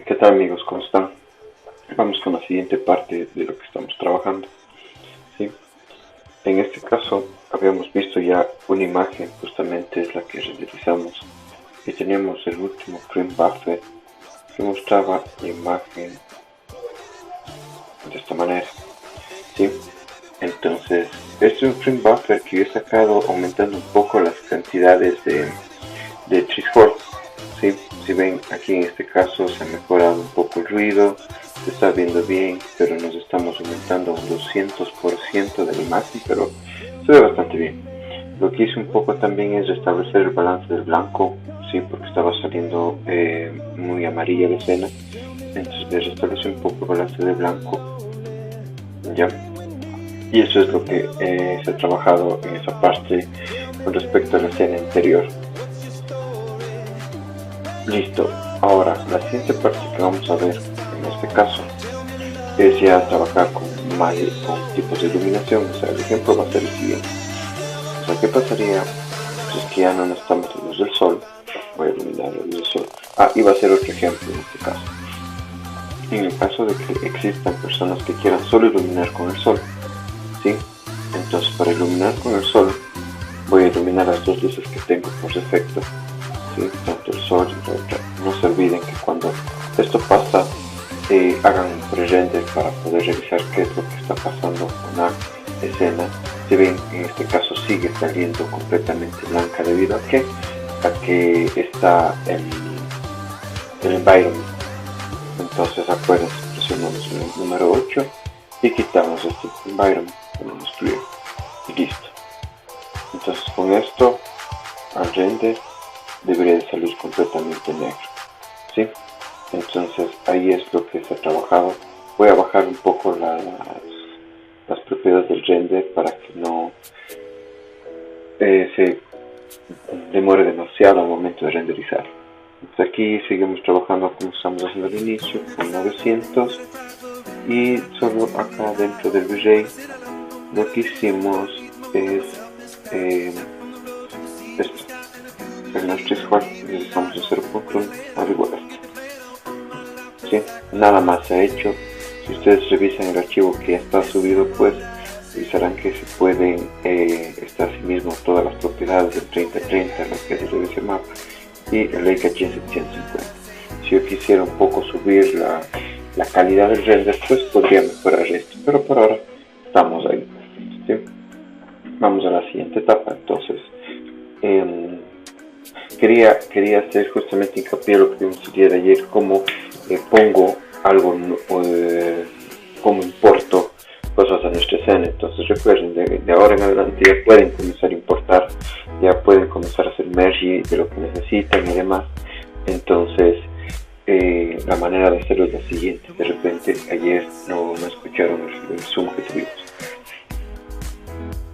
¿Qué tal amigos? ¿Cómo están? Vamos con la siguiente parte de lo que estamos trabajando. ¿Sí? En este caso habíamos visto ya una imagen, justamente es la que renderizamos, y teníamos el último frame buffer que mostraba la imagen de esta manera. ¿Sí? Entonces, este es un frame buffer que yo he sacado aumentando un poco las cantidades de threshold. ¿Sí? Si ven aquí en este caso se ha mejorado un poco el ruido, se está viendo bien, pero nos estamos aumentando un 200% de la imagen, pero se ve bastante bien. Lo que hice un poco también es restablecer el balance del blanco, sí, porque estaba saliendo muy amarilla la escena, entonces le restablecí un poco el balance de blanco, ya. Y eso es lo que se ha trabajado en esa parte con respecto a la escena anterior. Listo, ahora la siguiente parte que vamos a ver en este caso es ya trabajar con tipos de iluminación. O sea, el ejemplo va a ser el siguiente. O sea, ¿qué pasaría si es que ya no necesitamos la luz del sol? Voy a iluminar la luz del sol. Y va a ser otro ejemplo en este caso. En el caso de que existan personas que quieran solo iluminar con el sol, ¿sí? Entonces, para iluminar con el sol, voy a iluminar las dos luces que tengo por defecto, ¿sí? Tanto el sol y la otra. No se olviden que cuando esto pasa, hagan un pre-render para poder revisar qué es lo que está pasando con la escena. Si ven, en este caso sigue saliendo completamente blanca debido a que está el environment. Entonces acuérdense, presionamos el número 8 y quitamos este environment, ponemos clear y listo. Entonces con esto al render debería de salir completamente negro, ¿sí? Entonces ahí es lo que se ha trabajado. Voy a bajar un poco las propiedades del render para que no se demore demasiado al momento de renderizar. Entonces aquí seguimos trabajando como estamos haciendo al inicio, con 900, y solo acá dentro del V-Ray lo que hicimos es esto. En los threshold necesitamos un 0.1 al igual a esto. ¿Sí? Nada más se ha hecho. Si ustedes revisan el archivo que ya está subido, pues revisarán que se pueden estar así mismo todas las propiedades del 3030, lo que es el revisión mapa y el Leica G750. Si yo quisiera un poco subir la calidad del render, pues podría mejorar esto, pero por ahora estamos ahí. ¿Sí? Vamos a la siguiente etapa. Entonces quería hacer justamente hincapié en lo que vimos el día de ayer, como pongo algo, como importo cosas a nuestra escena. Entonces recuerden, de ahora en adelante ya pueden comenzar a importar, ya pueden comenzar a hacer merge de lo que necesitan y demás. Entonces la manera de hacerlo es la siguiente. De repente ayer no escucharon el zoom que tuvimos.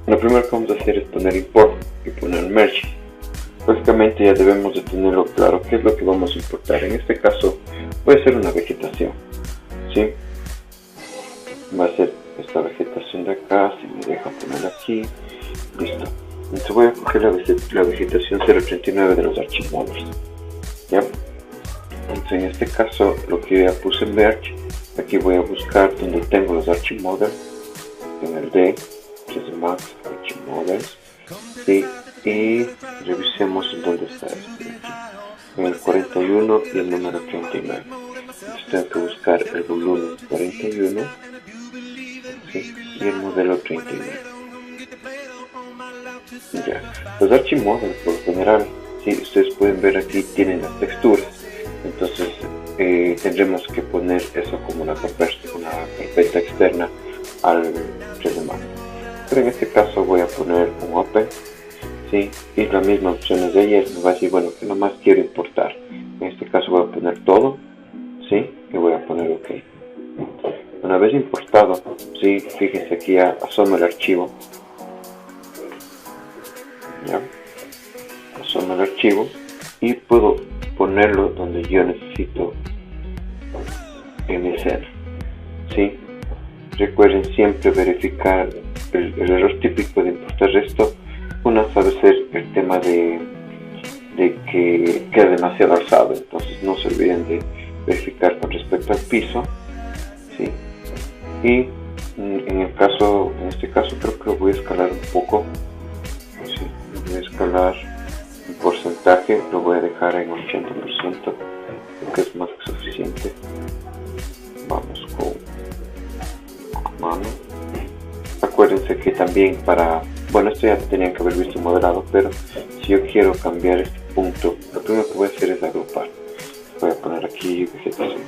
Lo primero que vamos a hacer es poner import y poner merge. Básicamente ya debemos de tenerlo claro qué es lo que vamos a importar. En este caso puede ser una vegetación, ¿sí? Va a ser esta vegetación de acá, si me deja poner aquí, listo. Entonces voy a coger la vegetación 039 de los archimodels, ¿ya? Entonces en este caso lo que ya puse en merge, aquí voy a buscar donde tengo los archimodels, en el D, 3D Max, archimodels, ¿sí? Y revisemos en dónde está este, en el 41 y el número 39. Entonces tengo que buscar el volumen 41, ¿sí? Y el modelo 39. Ya. Los archimodels por lo general, ¿sí? Ustedes pueden ver aquí tienen las texturas. Entonces tendremos que poner eso como una carpeta externa al 3D Max. Pero en este caso voy a poner un Open, ¿sí? Y las mismas opciones de ayer. Me va a decir, bueno, que nomás quiero importar. En este caso voy a poner todo, ¿sí? Y voy a poner OK. Una vez importado, ¿sí? Fíjense aquí ya asoma el archivo, ¿ya? Asoma el archivo y puedo ponerlo donde yo necesito en mi escena, ¿sí? Recuerden siempre verificar el error típico de importar esto. Una sabe ser el tema de que queda demasiado alzado, entonces no se olviden verificar con respecto al piso, ¿sí? Y en este caso creo que lo voy a escalar un poco, ¿sí? Voy a escalar un porcentaje, lo voy a dejar en 80%, que es más que suficiente. Vamos con mano. Acuérdense que también bueno, esto ya tenían que haber visto modelado, pero si yo quiero cambiar este punto, lo primero que voy a hacer es agrupar. Voy a poner aquí vegetación.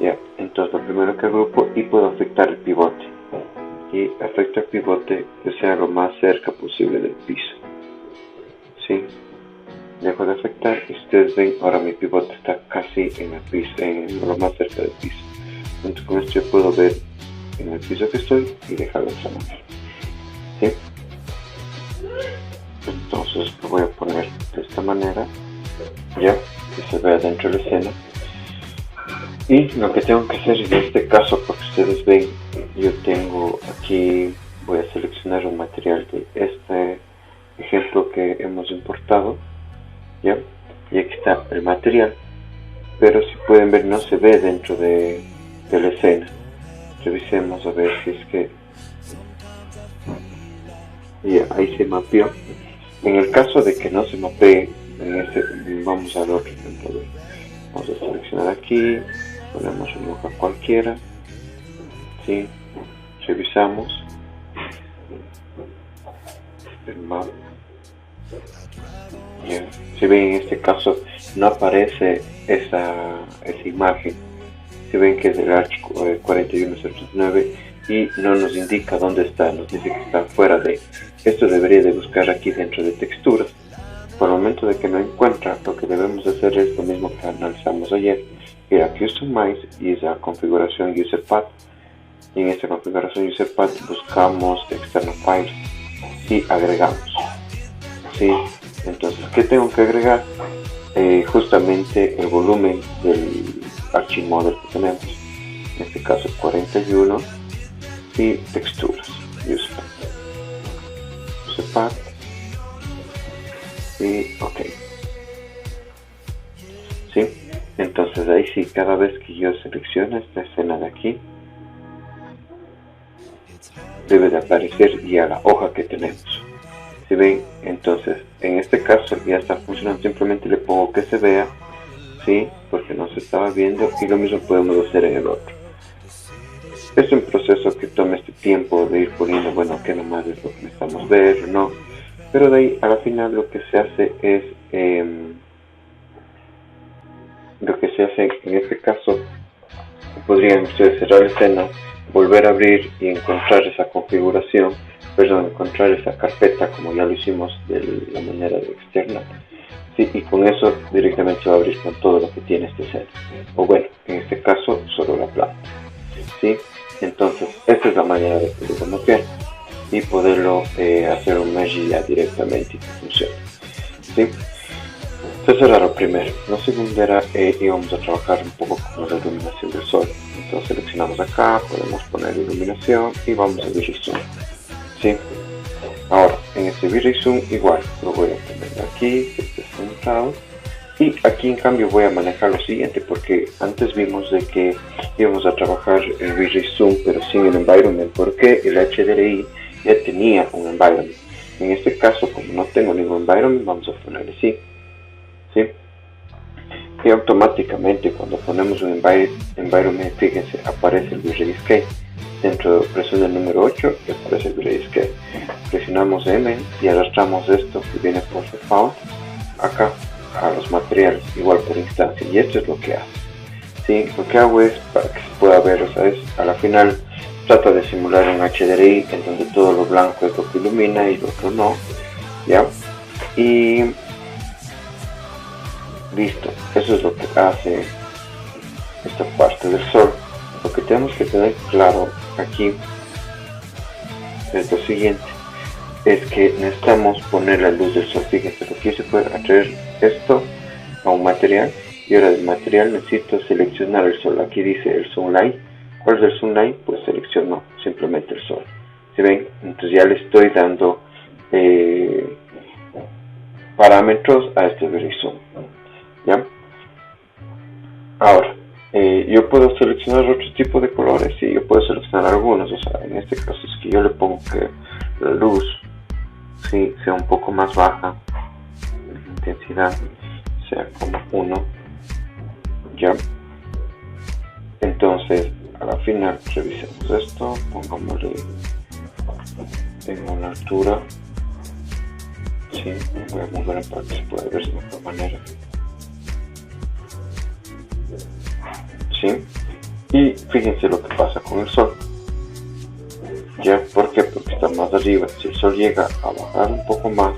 Ya, entonces lo primero que agrupo y puedo afectar el pivote. Y afecto el pivote que sea lo más cerca posible del piso. ¿Sí? Dejo de afectar y ustedes ven, ahora mi pivote está casi en el piso, en lo más cerca del piso. Entonces con esto yo puedo ver en el piso que estoy y dejarlo de esa manera. ¿Sí? Entonces lo voy a poner de esta manera, ya que se vea dentro de la escena. Y lo que tengo que hacer en este caso, porque ustedes ven, yo tengo aquí, voy a seleccionar un material de este ejemplo que hemos importado, ya, y aquí está el material, pero si pueden ver no se ve dentro de la escena. Revisemos a ver si es que ya, ahí se mapeó. En el caso de que no se mapee, vamos al otro ejemplo. Vamos a seleccionar aquí, ponemos una hoja cualquiera, ¿sí? Revisamos el mapa. Ya. Si ven, en este caso no aparece esa imagen. Si ven que es del Arch 41039 y no nos indica dónde está, nos dice que está fuera de. Esto debería de buscar aquí dentro de texturas. Por el momento de que no encuentra, lo que debemos hacer es lo mismo que analizamos ayer, ir a Customize y la configuración UserPath. Y en esta configuración UserPath buscamos External Files y agregamos. ¿Sí? Entonces, ¿qué tengo que agregar? Justamente el volumen del Archimodel que tenemos, en este caso 41, y texturas, UserPath, y OK. ¿Sí? Entonces ahí sí, cada vez que yo selecciono esta escena de aquí, debe de aparecer ya la hoja que tenemos. Si ven, entonces en este caso ya está funcionando, simplemente le pongo que se vea, ¿sí? Porque no se estaba viendo, y lo mismo podemos hacer en el otro. Es un proceso que toma este tiempo de ir poniendo, bueno, que nomás es lo que necesitamos ver, ¿no? Pero de ahí a la final lo que se hace es, en este caso, podrían ustedes cerrar la escena, volver a abrir y encontrar esa configuración, encontrar esa carpeta como ya lo hicimos de la manera de externa, ¿sí? Y con eso directamente se va a abrir con todo lo que tiene este escena, o bueno, en este caso solo la planta, ¿sí? Entonces esta es la manera de poderlo mapear y poderlo hacer un mesh ya directamente y que funcione, ¿sí? Eso era lo primero. Lo segundo era íbamos a trabajar un poco con la iluminación del sol. Entonces seleccionamos acá, podemos poner iluminación y vamos a V-Ray Zoom, ¿sí? Ahora, en este V-Ray Zoom igual lo voy a poner aquí, que esté centrado. Y aquí en cambio voy a manejar lo siguiente, porque antes vimos de que íbamos a trabajar el V-Ray Zoom pero sin el environment, porque el HDRI ya tenía un environment. En este caso, como no tengo ningún environment, vamos a ponerle sí. ¿Sí? Y automáticamente cuando ponemos un environment, fíjense, aparece el V-Ray Scale. Dentro de presión del número 8 aparece el V-Ray Scale. Presionamos M y arrastramos esto que viene por default acá a los materiales, igual por instancia, y esto es lo que hace. ¿Sí? Lo que hago es, para que se pueda ver, o sea, a la final trata de simular un HDRI en donde todo lo blanco es lo que ilumina y lo otro no, ¿ya? Y listo, eso es lo que hace esta parte del sol. Lo que tenemos que tener claro aquí es lo siguiente, es que necesitamos poner la luz del sol. Fíjense, lo que hice fue atraer esto a un material, y ahora del material necesito seleccionar el sol. Aquí dice el sunlight. ¿Cuál es el sunlight? Pues selecciono simplemente el sol. ¿Sí ven? Entonces ya le estoy dando parámetros a este V-Ray Zoom, ¿ya? Sí, yo puedo seleccionar otro tipo de colores, sí, yo puedo seleccionar algunos, o sea, en este caso es que yo le pongo que la luz, sí, sea un poco más baja, la intensidad sea como 1, ya. Entonces, a la final revisemos esto, pongámosle en una altura, sí, voy a mover para que se pueda ver de mejor manera. ¿Sí? Y fíjense lo que pasa con el sol. ¿Ya? ¿Por qué? Porque está más arriba. Si el sol llega a bajar un poco más,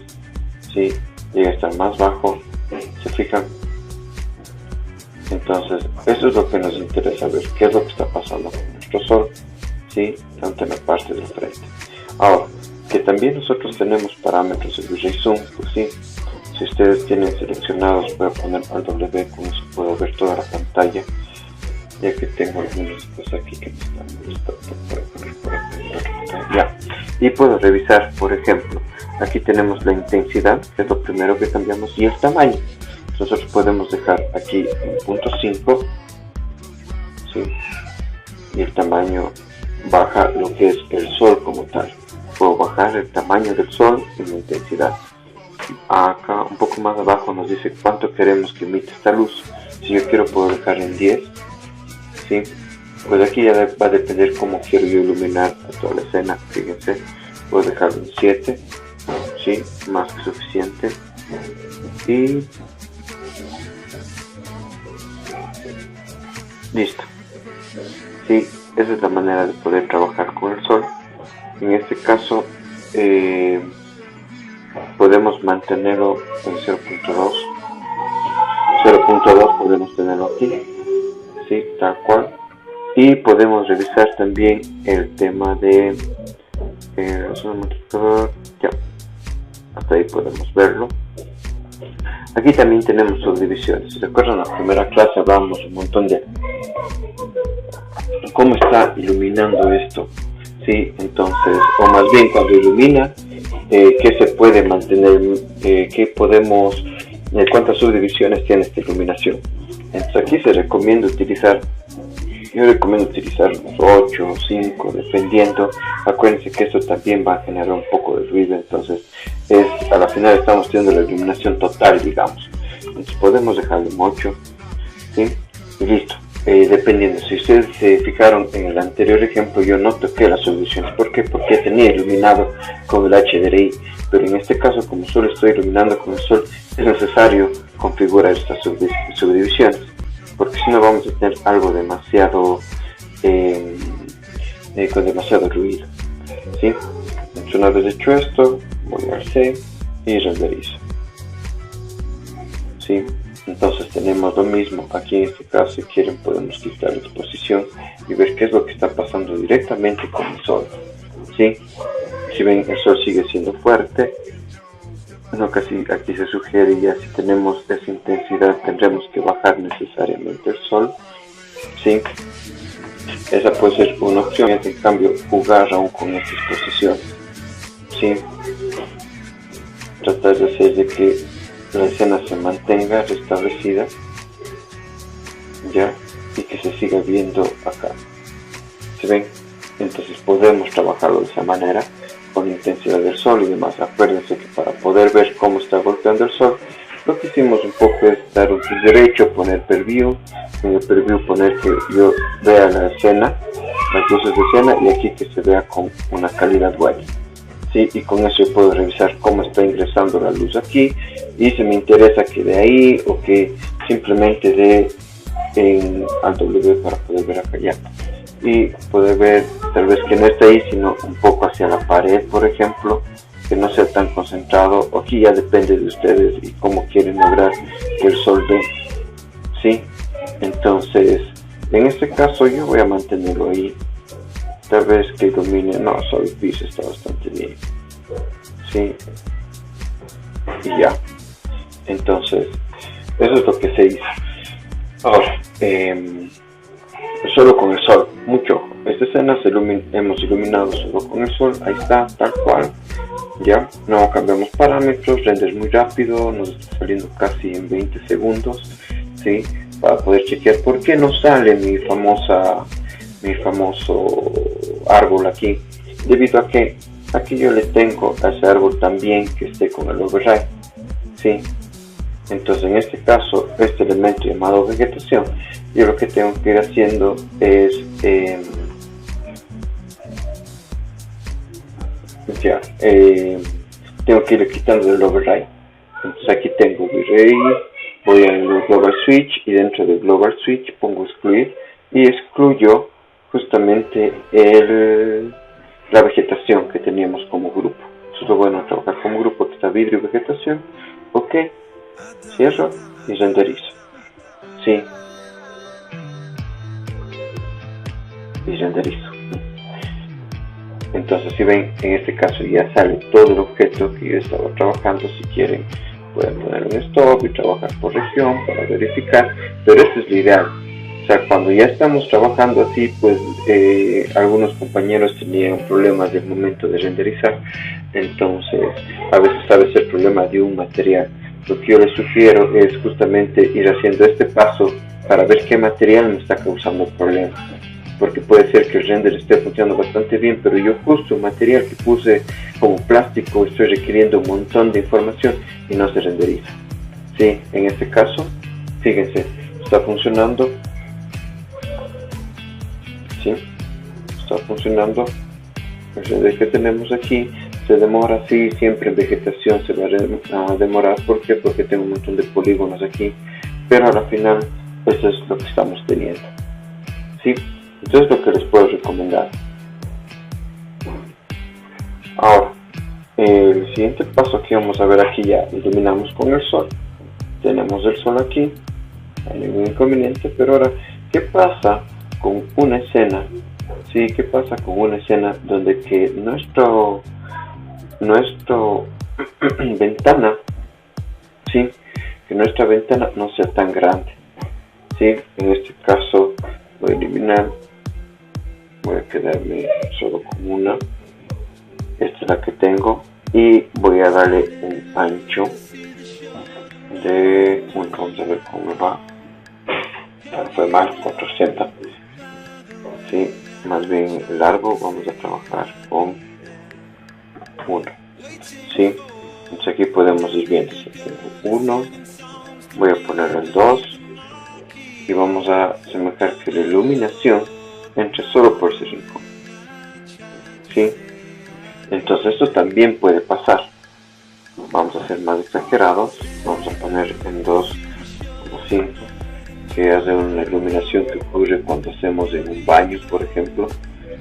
¿sí? Llega a estar más bajo, ¿se fijan? Entonces, eso es lo que nos interesa ver, qué es lo que está pasando con nuestro sol, ¿sí? Tanto en la parte del frente. Ahora, que también nosotros tenemos parámetros de Ray Zoom, pues sí. Si ustedes tienen seleccionados, voy a poner al W, con eso puedo ver toda la pantalla, ya que tengo algunas cosas aquí que me están gustando. Ya. Y puedo revisar, por ejemplo, aquí tenemos la intensidad, que es lo primero que cambiamos, y el tamaño. Nosotros podemos dejar aquí en punto 5, ¿sí? Y el tamaño baja lo que es el sol como tal. Puedo bajar el tamaño del sol y la intensidad. Acá un poco más abajo nos dice cuánto queremos que emite esta luz. Si yo quiero, puedo dejar en 10, ¿sí? Pues aquí ya va a depender cómo quiero yo iluminar a toda la escena. Fíjense, puedo dejarlo en 7, ¿sí? Más que suficiente. Y listo. Sí, esa es la manera de poder trabajar con el sol. En este caso podemos mantenerlo en 0.2. 0.2 podemos tenerlo aquí, sí, tal cual. Y podemos revisar también el tema de ya, hasta ahí podemos verlo. Aquí también tenemos subdivisiones. Si recuerdan, en la primera clase hablamos un montón de cómo está iluminando esto, ¿sí? Entonces, o más bien cuando ilumina, qué se puede mantener, qué podemos, cuántas subdivisiones tiene esta iluminación. Entonces aquí se recomienda utilizar, yo recomiendo utilizar unos 8 o 5 dependiendo. Acuérdense que esto también va a generar un poco de ruido, entonces a la final estamos teniendo la iluminación total, digamos. Entonces podemos dejarlo en 8, ¿sí? Y listo. Dependiendo, si ustedes se fijaron en el anterior ejemplo, yo no toqué las subdivisiones. ¿Por qué? Porque tenía iluminado con el HDRI, pero en este caso, como solo estoy iluminando con el sol, es necesario configurar estas subdivisiones, porque si no vamos a tener algo demasiado con demasiado ruido, ¿sí? Entonces, una vez hecho esto, voy a C y renderizo, ¿sí? Entonces tenemos lo mismo. Aquí en este caso, si quieren, podemos quitar la exposición y ver qué es lo que está pasando directamente con el sol, ¿sí? Si ven, el sol sigue siendo fuerte. No, casi aquí se sugiere, ya si tenemos esa intensidad tendremos que bajar necesariamente el sol, ¿sí? Esa puede ser una opción. En cambio, jugar aún con esta exposición, ¿sí? Tratar de hacer de que la escena se mantenga restablecida, ya, y que se siga viendo acá. ¿Se ven? Entonces podemos trabajarlo de esa manera, con la intensidad del sol y demás. Acuérdense que para poder ver cómo está golpeando el sol, lo que hicimos un poco es dar un clic derecho, poner preview, en el preview poner que yo vea la escena, las luces de escena, y aquí que se vea con una calidad buena. ¿Sí? Y con eso yo puedo revisar cómo está ingresando la luz aquí, y si me interesa que de ahí o que simplemente dé al W para poder ver acá ya, y poder ver tal vez que no esté ahí sino un poco hacia la pared, por ejemplo, que no sea tan concentrado. Aquí ya depende de ustedes y cómo quieren lograr que el sol dé, ¿sí? Entonces en este caso yo voy a mantenerlo ahí. Tal vez que domine, no, solo el piso está bastante bien, ¿sí? Y ya. Entonces, eso es lo que se hizo. Ahora, solo con el sol, mucho. Esta escena hemos iluminado solo con el sol, ahí está, tal cual. Ya, no cambiamos parámetros, render muy rápido, nos está saliendo casi en 20 segundos, ¿sí? para poder chequear por qué no sale mi famoso árbol aquí, debido a que aquí yo le tengo a ese árbol también que esté con el override, ¿sí? Entonces en este caso, este elemento llamado vegetación, yo lo que tengo que ir haciendo es tengo que ir quitando el override. Entonces aquí tengo V-Ray, voy al Global Switch y dentro del Global Switch pongo excluir y excluyo justamente la vegetación que teníamos como grupo. Entonces lo bueno a trabajar como grupo, que está vidrio y vegetación. Ok, cierro y renderizo. Sí, y renderizo. Entonces, si ven, en este caso ya sale todo el objeto que yo estaba trabajando. Si quieren, pueden poner un stop y trabajar por región para verificar, pero esto es lo ideal. O sea, cuando ya estamos trabajando así, pues algunos compañeros tenían problemas del momento de renderizar. Entonces, a veces sabe ser problema de un material. Lo que yo les sugiero es justamente ir haciendo este paso para ver qué material me está causando problemas. Porque puede ser que el render esté funcionando bastante bien, pero yo justo un material que puse como plástico estoy requiriendo un montón de información y no se renderiza. Sí, en este caso, fíjense, está funcionando. Sí, está funcionando. El render que tenemos aquí se demora, sí, siempre en vegetación se va a demorar. ¿Por qué? Porque tengo un montón de polígonos aquí, pero al final eso es lo que estamos teniendo. Sí. Entonces lo que les puedo recomendar. Ahora, el siguiente paso que vamos a ver aquí, ya iluminamos con el sol. Tenemos el sol aquí, no hay ningún inconveniente, pero ahora, ¿qué pasa con una escena? Sí, ¿qué pasa con una escena donde que nuestro ventana, sí, que nuestra ventana no sea tan grande? Sí, en este caso voy a eliminar. Voy a quedarme solo con una. Esta es la que tengo. Y voy a darle un ancho de... Bueno, vamos a ver cómo me va. Fue mal, 400. Sí, más bien largo. Vamos a trabajar con 1. Sí, entonces aquí podemos ir viendo. Tengo 1. Voy a poner el 2. Y vamos a semejar que la iluminación entre solo por ese rincón. ¿Sí? Entonces esto también puede pasar. Vamos a ser más exagerados. Vamos a poner en 2, así, que hace una iluminación que ocurre cuando hacemos en un baño, por ejemplo.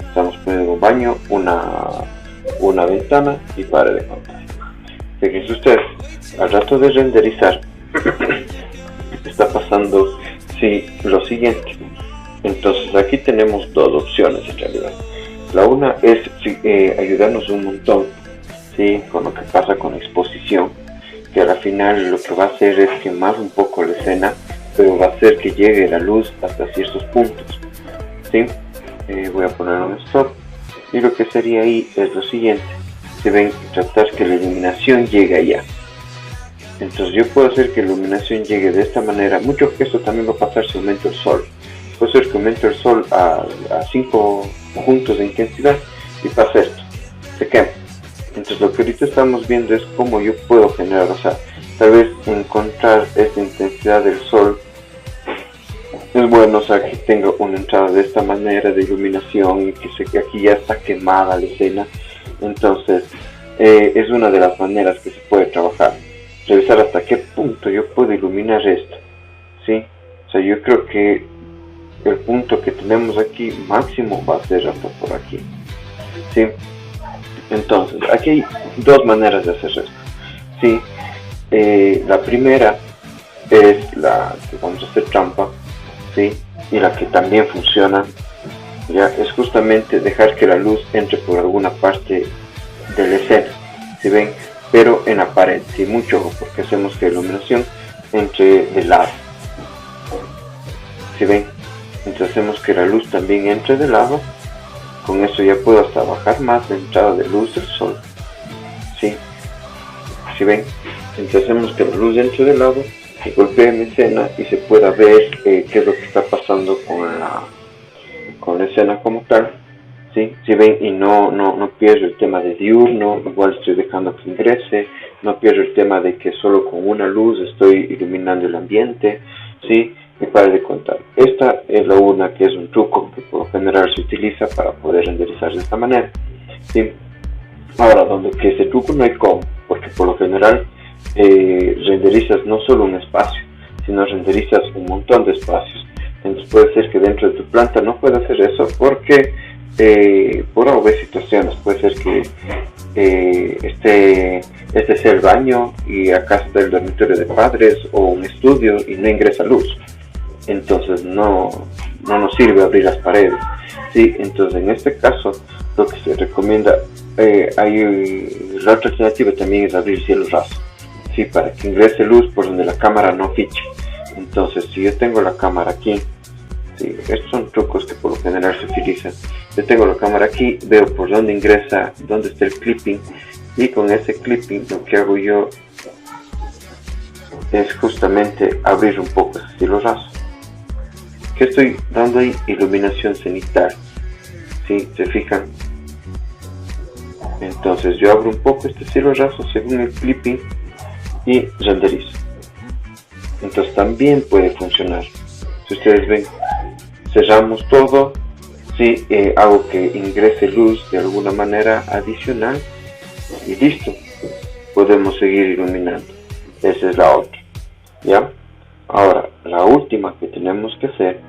Estamos poniendo en un baño una ventana y pared de pantalla. Fíjense ustedes, al rato de renderizar está pasando lo siguiente. Entonces aquí tenemos dos opciones en realidad. La una es ayudarnos un montón, ¿sí? Con lo que pasa con exposición, que al final lo que va a hacer es quemar un poco la escena, pero va a hacer que llegue la luz hasta ciertos puntos. ¿Sí? Voy a poner un stop y lo que sería ahí es lo siguiente. Deben tratar que la iluminación llegue allá. Entonces yo puedo hacer que la iluminación llegue de esta manera. Mucho que esto también va a pasar si aumento el sol. Puede ser que aumente el sol a 5 puntos de intensidad y pasa esto, se quema. Entonces lo que ahorita estamos viendo es cómo yo puedo generar, o sea, tal vez encontrar esta intensidad del sol. Es bueno, o sea, que tenga una entrada de esta manera de iluminación y que aquí ya está quemada la escena. Entonces es una de las maneras que se puede trabajar. Revisar hasta qué punto yo puedo iluminar esto, ¿sí? O sea, yo creo que el punto que tenemos aquí máximo va a ser hasta por aquí, ¿sí? Entonces, aquí hay dos maneras de hacer esto, ¿sí? La primera es la que vamos a hacer trampa, ¿sí? Y la que también funciona, ya, es justamente dejar que la luz entre por alguna parte de la escena, ¿sí ven? Pero en la pared, sí, mucho ojo, porque hacemos que la iluminación entre de lado, ¿sí ven? Entonces hacemos que la luz también entre de lado. Con eso ya puedo hasta bajar más la entrada de luz del sol, ¿sí? ¿Sí ven? Entonces hacemos que la luz entre de lado que golpee mi escena y se pueda ver qué es lo que está pasando con la escena como tal. ¿Sí? Si ven, y no pierdo el tema de diurno, igual estoy dejando que ingrese, no pierdo el tema de que solo con una luz estoy iluminando el ambiente, ¿sí? Y para de contar. Esta es la urna, que es un truco que por lo general se utiliza para poder renderizar de esta manera, ¿sí? Ahora, donde que ese truco no hay cómo, porque por lo general renderizas no solo un espacio, sino renderizas un montón de espacios. Entonces puede ser que dentro de tu planta no pueda hacer eso porque por obvias situaciones, puede ser que este sea el baño y acá está el dormitorio de padres o un estudio y no ingresa luz, entonces no nos sirve abrir las paredes, ¿sí? Entonces en este caso lo que se recomienda, la otra alternativa también es abrir cielo raso, ¿sí? Para que ingrese luz por donde la cámara no fiche. Entonces si yo tengo la cámara aquí, sí, estos son trucos que por lo general se utilizan. Yo tengo la cámara aquí, veo por dónde ingresa, dónde está el clipping, y con ese clipping lo que hago yo es justamente abrir un poco ese cielo raso. ¿Qué estoy dando ahí? Iluminación cenital, ¿sí? ¿Se fijan? Entonces yo abro un poco este cielo raso según el clipping y renderizo. Entonces también puede funcionar. Si ustedes ven, cerramos todo, ¿sí? Hago que ingrese luz de alguna manera adicional y listo, podemos seguir iluminando. Esa es la otra, ¿ya? Ahora, la última que tenemos que hacer,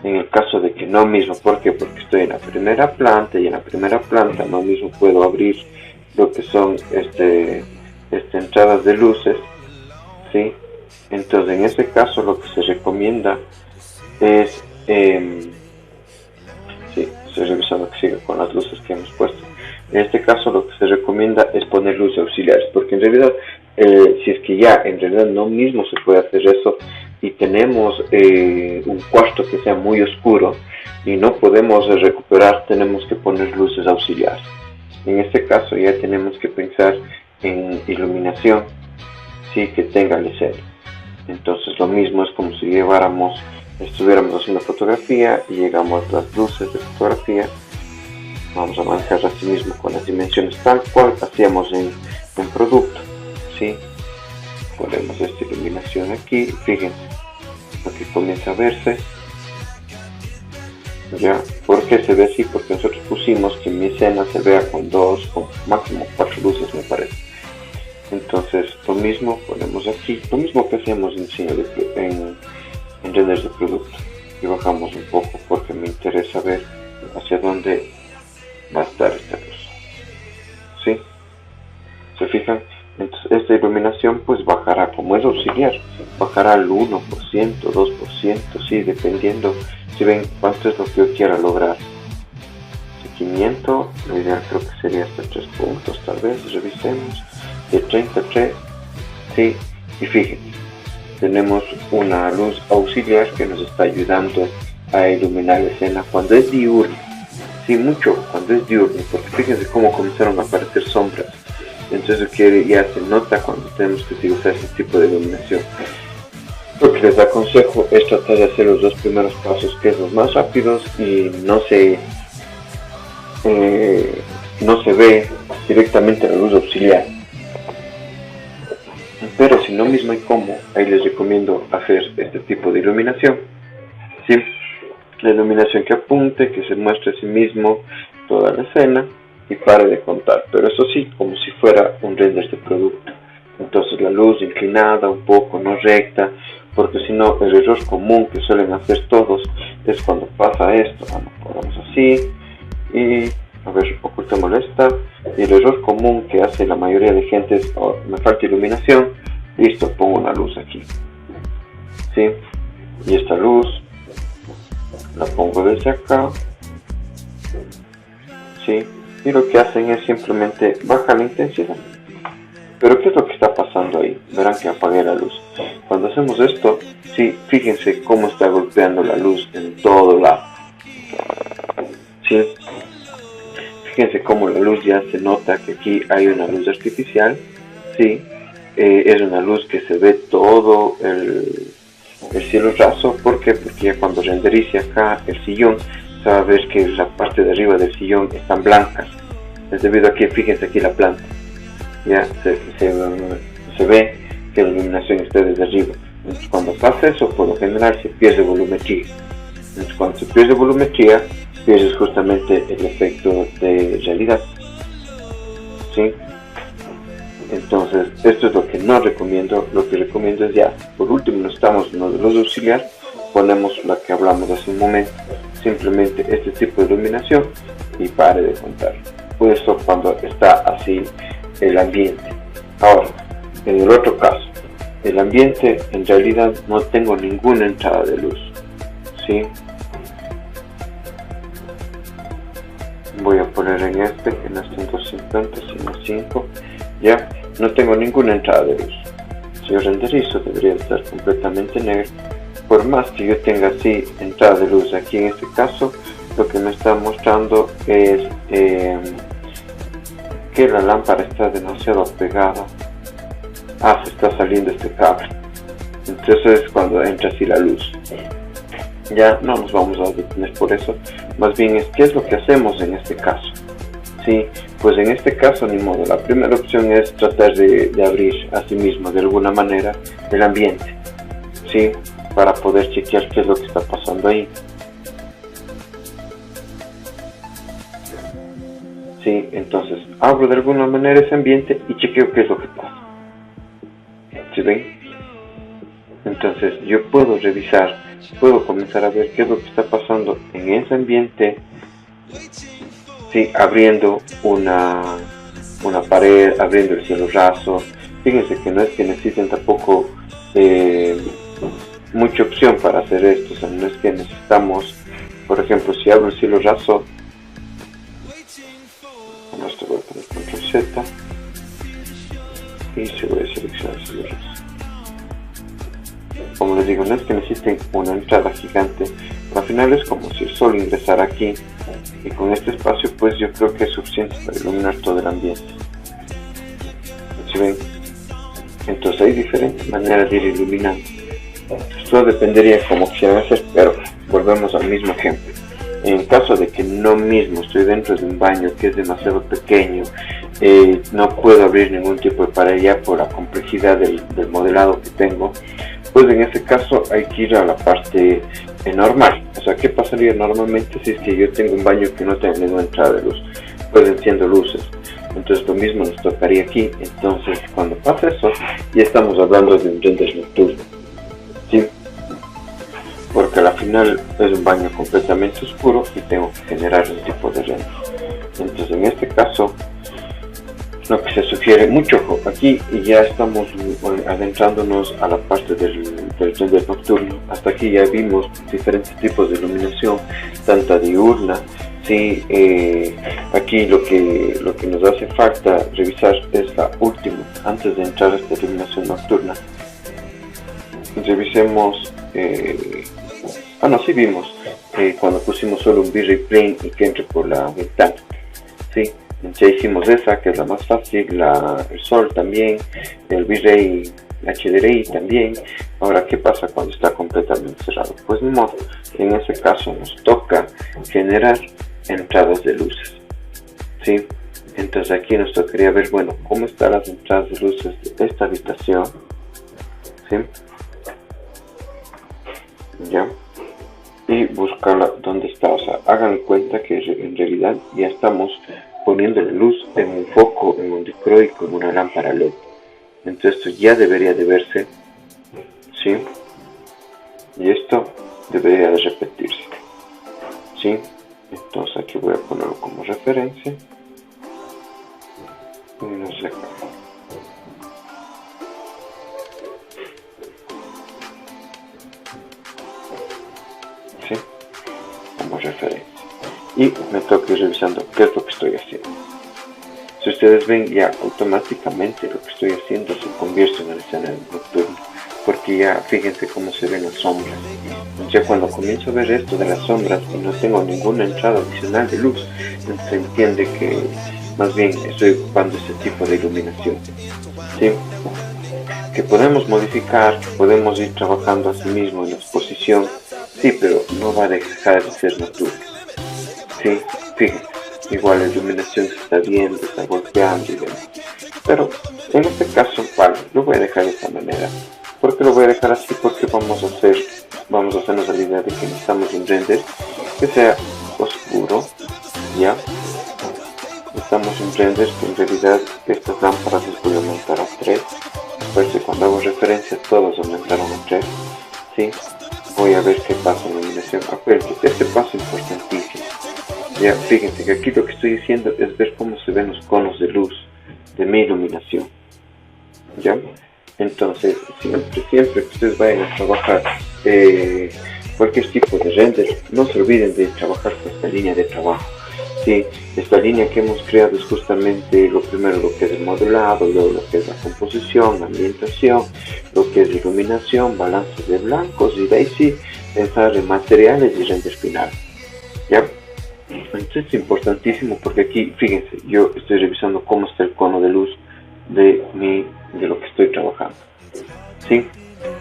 en el caso de que no mismo, ¿por qué? Porque estoy en la primera planta y en la primera planta no mismo puedo abrir lo que son entradas de luces, ¿sí? Entonces en ese caso lo que se recomienda es, sí, estoy revisando que siga con las luces que hemos puesto. En este caso lo que se recomienda es poner luces auxiliares, porque en realidad si es que ya en realidad no mismo se puede hacer eso y tenemos un cuarto que sea muy oscuro y no podemos recuperar, tenemos que poner luces auxiliares. En este caso ya tenemos que pensar en iluminación, sí, que tenga la escena. Entonces lo mismo es como si estuviéramos haciendo fotografía y llegamos a las luces de fotografía. Vamos a manejar así mismo con las dimensiones tal cual hacíamos en producto, ¿sí? Ponemos esta iluminación aquí, fíjense, aquí comienza a verse, ¿ya? ¿Por qué se ve así? Porque nosotros pusimos que mi escena se vea con 2 o máximo 4 luces, me parece. Entonces lo mismo ponemos aquí, lo mismo que hacíamos en renders de producto, y bajamos un poco porque me interesa ver hacia dónde va a estar esta luz, ¿sí? ¿Se fijan? Entonces esta iluminación pues bajará, como es auxiliar, bajará al 1%, 2%, sí, dependiendo, si ven cuánto es lo que yo quiera lograr. De 500, lo ideal creo que sería hasta 3 puntos, tal vez, revisemos, de 33, sí, y fíjense, tenemos una luz auxiliar que nos está ayudando a iluminar la escena cuando es diurno, sí, mucho cuando es diurno, porque fíjense cómo comenzaron a aparecer sombras. Entonces ya se nota cuando tenemos que utilizar ese tipo de iluminación. Lo que les aconsejo es tratar de hacer los 2 primeros pasos, que es los más rápidos y no se ve directamente la luz auxiliar. Pero si no mismo hay cómo, ahí les recomiendo hacer este tipo de iluminación, ¿sí? La iluminación que apunte, que se muestre a sí mismo toda la escena y pare de contar, pero eso sí, como si fuera un render de producto. Entonces la luz inclinada un poco, no recta, porque si no el error común que suelen hacer todos es cuando pasa esto, ponemos así y a ver, ocultamos esta, y el error común que hace la mayoría de gente es, oh, me falta iluminación, listo, pongo una luz aquí, ¿sí? Y esta luz la pongo desde acá, ¿sí? Y lo que hacen es simplemente bajar la intensidad. Pero ¿qué es lo que está pasando ahí? Verán que apagué la luz. Cuando hacemos esto, sí, fíjense cómo está golpeando la luz en todo lado, ¿sí? Fíjense cómo la luz ya se nota que aquí hay una luz artificial, ¿sí? es una luz que se ve todo el cielo raso. ¿Por qué? Porque ya cuando renderice acá el sillón, se va a ver que la parte de arriba del sillón están blancas. Es debido a que, fíjense aquí la planta, ya se ve que la iluminación está desde arriba. Entonces, cuando pasa eso, por lo general se pierde volumetría. Entonces, cuando se pierde volumetría, pierdes justamente el efecto de realidad. ¿Sí? Entonces, esto es lo que no recomiendo. Lo que recomiendo es ya, por último, no estamos en los de auxiliar, ponemos la que hablamos hace un momento, simplemente este tipo de iluminación y pare de contar. Pues eso cuando está así el ambiente. Ahora, en el otro caso, el ambiente en realidad no tengo ninguna entrada de luz. ¿Sí? Voy a poner en este, que no es en 250 sino 5. Ya, no tengo ninguna entrada de luz. Si yo renderizo, debería estar completamente negro. Por más que yo tenga así entrada de luz, aquí en este caso lo que me está mostrando es que la lámpara está demasiado pegada. Se está saliendo este cable. Entonces es cuando entra así la luz. Ya no nos vamos a detener por eso. Más bien es qué es lo que hacemos en este caso. Sí, pues en este caso ni modo. La primera opción es tratar de abrir a sí mismo de alguna manera el ambiente. Sí, para poder chequear qué es lo que está pasando ahí. Sí, entonces abro de alguna manera ese ambiente y chequeo qué es lo que pasa. ¿Sí ven? Entonces yo puedo revisar, puedo comenzar a ver qué es lo que está pasando en ese ambiente. Sí, abriendo una pared, abriendo el cielo raso. Fíjense que no es que necesiten tampoco mucha opción para hacer esto. O sea, no es que necesitamos, por ejemplo, si abro el cielo raso, con esto voy a poner control Z y se voy a seleccionar el cielo raso. Como les digo, no es que necesiten una entrada gigante. Al final es como si el sol ingresara aquí, y con este espacio pues yo creo que es suficiente para iluminar todo el ambiente. ¿Sí ven? Entonces hay diferentes maneras de ir iluminando. Esto dependería como quisieran hacer, pero volvemos al mismo ejemplo. En caso de que no mismo estoy dentro de un baño que es demasiado pequeño, no puedo abrir ningún tipo de pared ya por la complejidad del modelado que tengo, pues en ese caso hay que ir a la parte normal. O sea, ¿qué pasaría normalmente si es que yo tengo un baño que no tiene ninguna entrada de luz? Pues enciendo luces. Entonces lo mismo nos tocaría aquí. Entonces cuando pasa eso, ya estamos hablando de un render nocturno. ¿Sí? Porque al final es un baño completamente oscuro y tengo que generar un tipo de render. Entonces en este caso, lo que se sugiere, mucho ojo, aquí ya estamos adentrándonos a la parte del render nocturno. Hasta aquí ya vimos diferentes tipos de iluminación, tanto diurna. Sí, aquí lo que nos hace falta revisar es la última, antes de entrar a esta iluminación nocturna. Revisemos, sí vimos cuando pusimos solo un V-Ray plane y que entre por la ventana. Sí. Ya hicimos esa, que es la más fácil, el sol también, el V-Ray HDRI también. Ahora, ¿qué pasa cuando está completamente cerrado? Pues no, en ese caso nos toca generar entradas de luces. ¿Sí? Entonces aquí nos tocaría ver, bueno, cómo están las entradas de luces de esta habitación. ¿Sí? ¿Ya? Y buscarla donde está. O sea, hagan cuenta que en realidad ya estamos poniéndole luz en un foco, en un dicroico, en una lámpara LED. Entonces esto ya debería de verse, ¿sí? Y esto debería de repetirse, ¿sí? Entonces aquí voy a ponerlo como referencia y nos deja. ¿Sí? Como referencia. Y me toca ir revisando qué es lo que estoy haciendo. Si ustedes ven, ya automáticamente lo que estoy haciendo se convierte en el escenario nocturno, porque ya fíjense cómo se ven las sombras. Ya cuando comienzo a ver esto de las sombras y no tengo ninguna entrada adicional de luz, entonces se entiende que más bien estoy ocupando este tipo de iluminación. ¿Sí? que podemos modificar, que podemos ir trabajando así mismo en la exposición, sí, pero no va a dejar de ser nocturno. Sí, fíjense, igual la iluminación se está viendo, está golpeando y demás. Pero en este caso, vale, lo voy a dejar de esta manera. ¿Por qué lo voy a dejar así? Porque vamos a hacernos la idea de que necesitamos un render que sea oscuro, ¿ya? Necesitamos un render que en realidad estas lámparas les voy a aumentar a 3. Pues cuando hago referencia todos aumentaron a 3, ¿sí? Voy a ver qué pasa en la iluminación. Acuérdense, este paso es importantísimo. Ya, fíjense que aquí lo que estoy diciendo es ver cómo se ven los conos de luz de mi iluminación. ¿Ya? Entonces, siempre que ustedes vayan a trabajar cualquier tipo de render, no se olviden de trabajar con esta línea de trabajo. Sí, esta línea que hemos creado es justamente lo primero, lo que es el modelado, luego lo que es la composición, la ambientación, lo que es iluminación, balance de blancos, y de ahí sí pensar en materiales y render final. ¿Ya? Entonces es importantísimo porque aquí, fíjense, yo estoy revisando cómo está el cono de luz de lo que estoy trabajando. ¿Sí?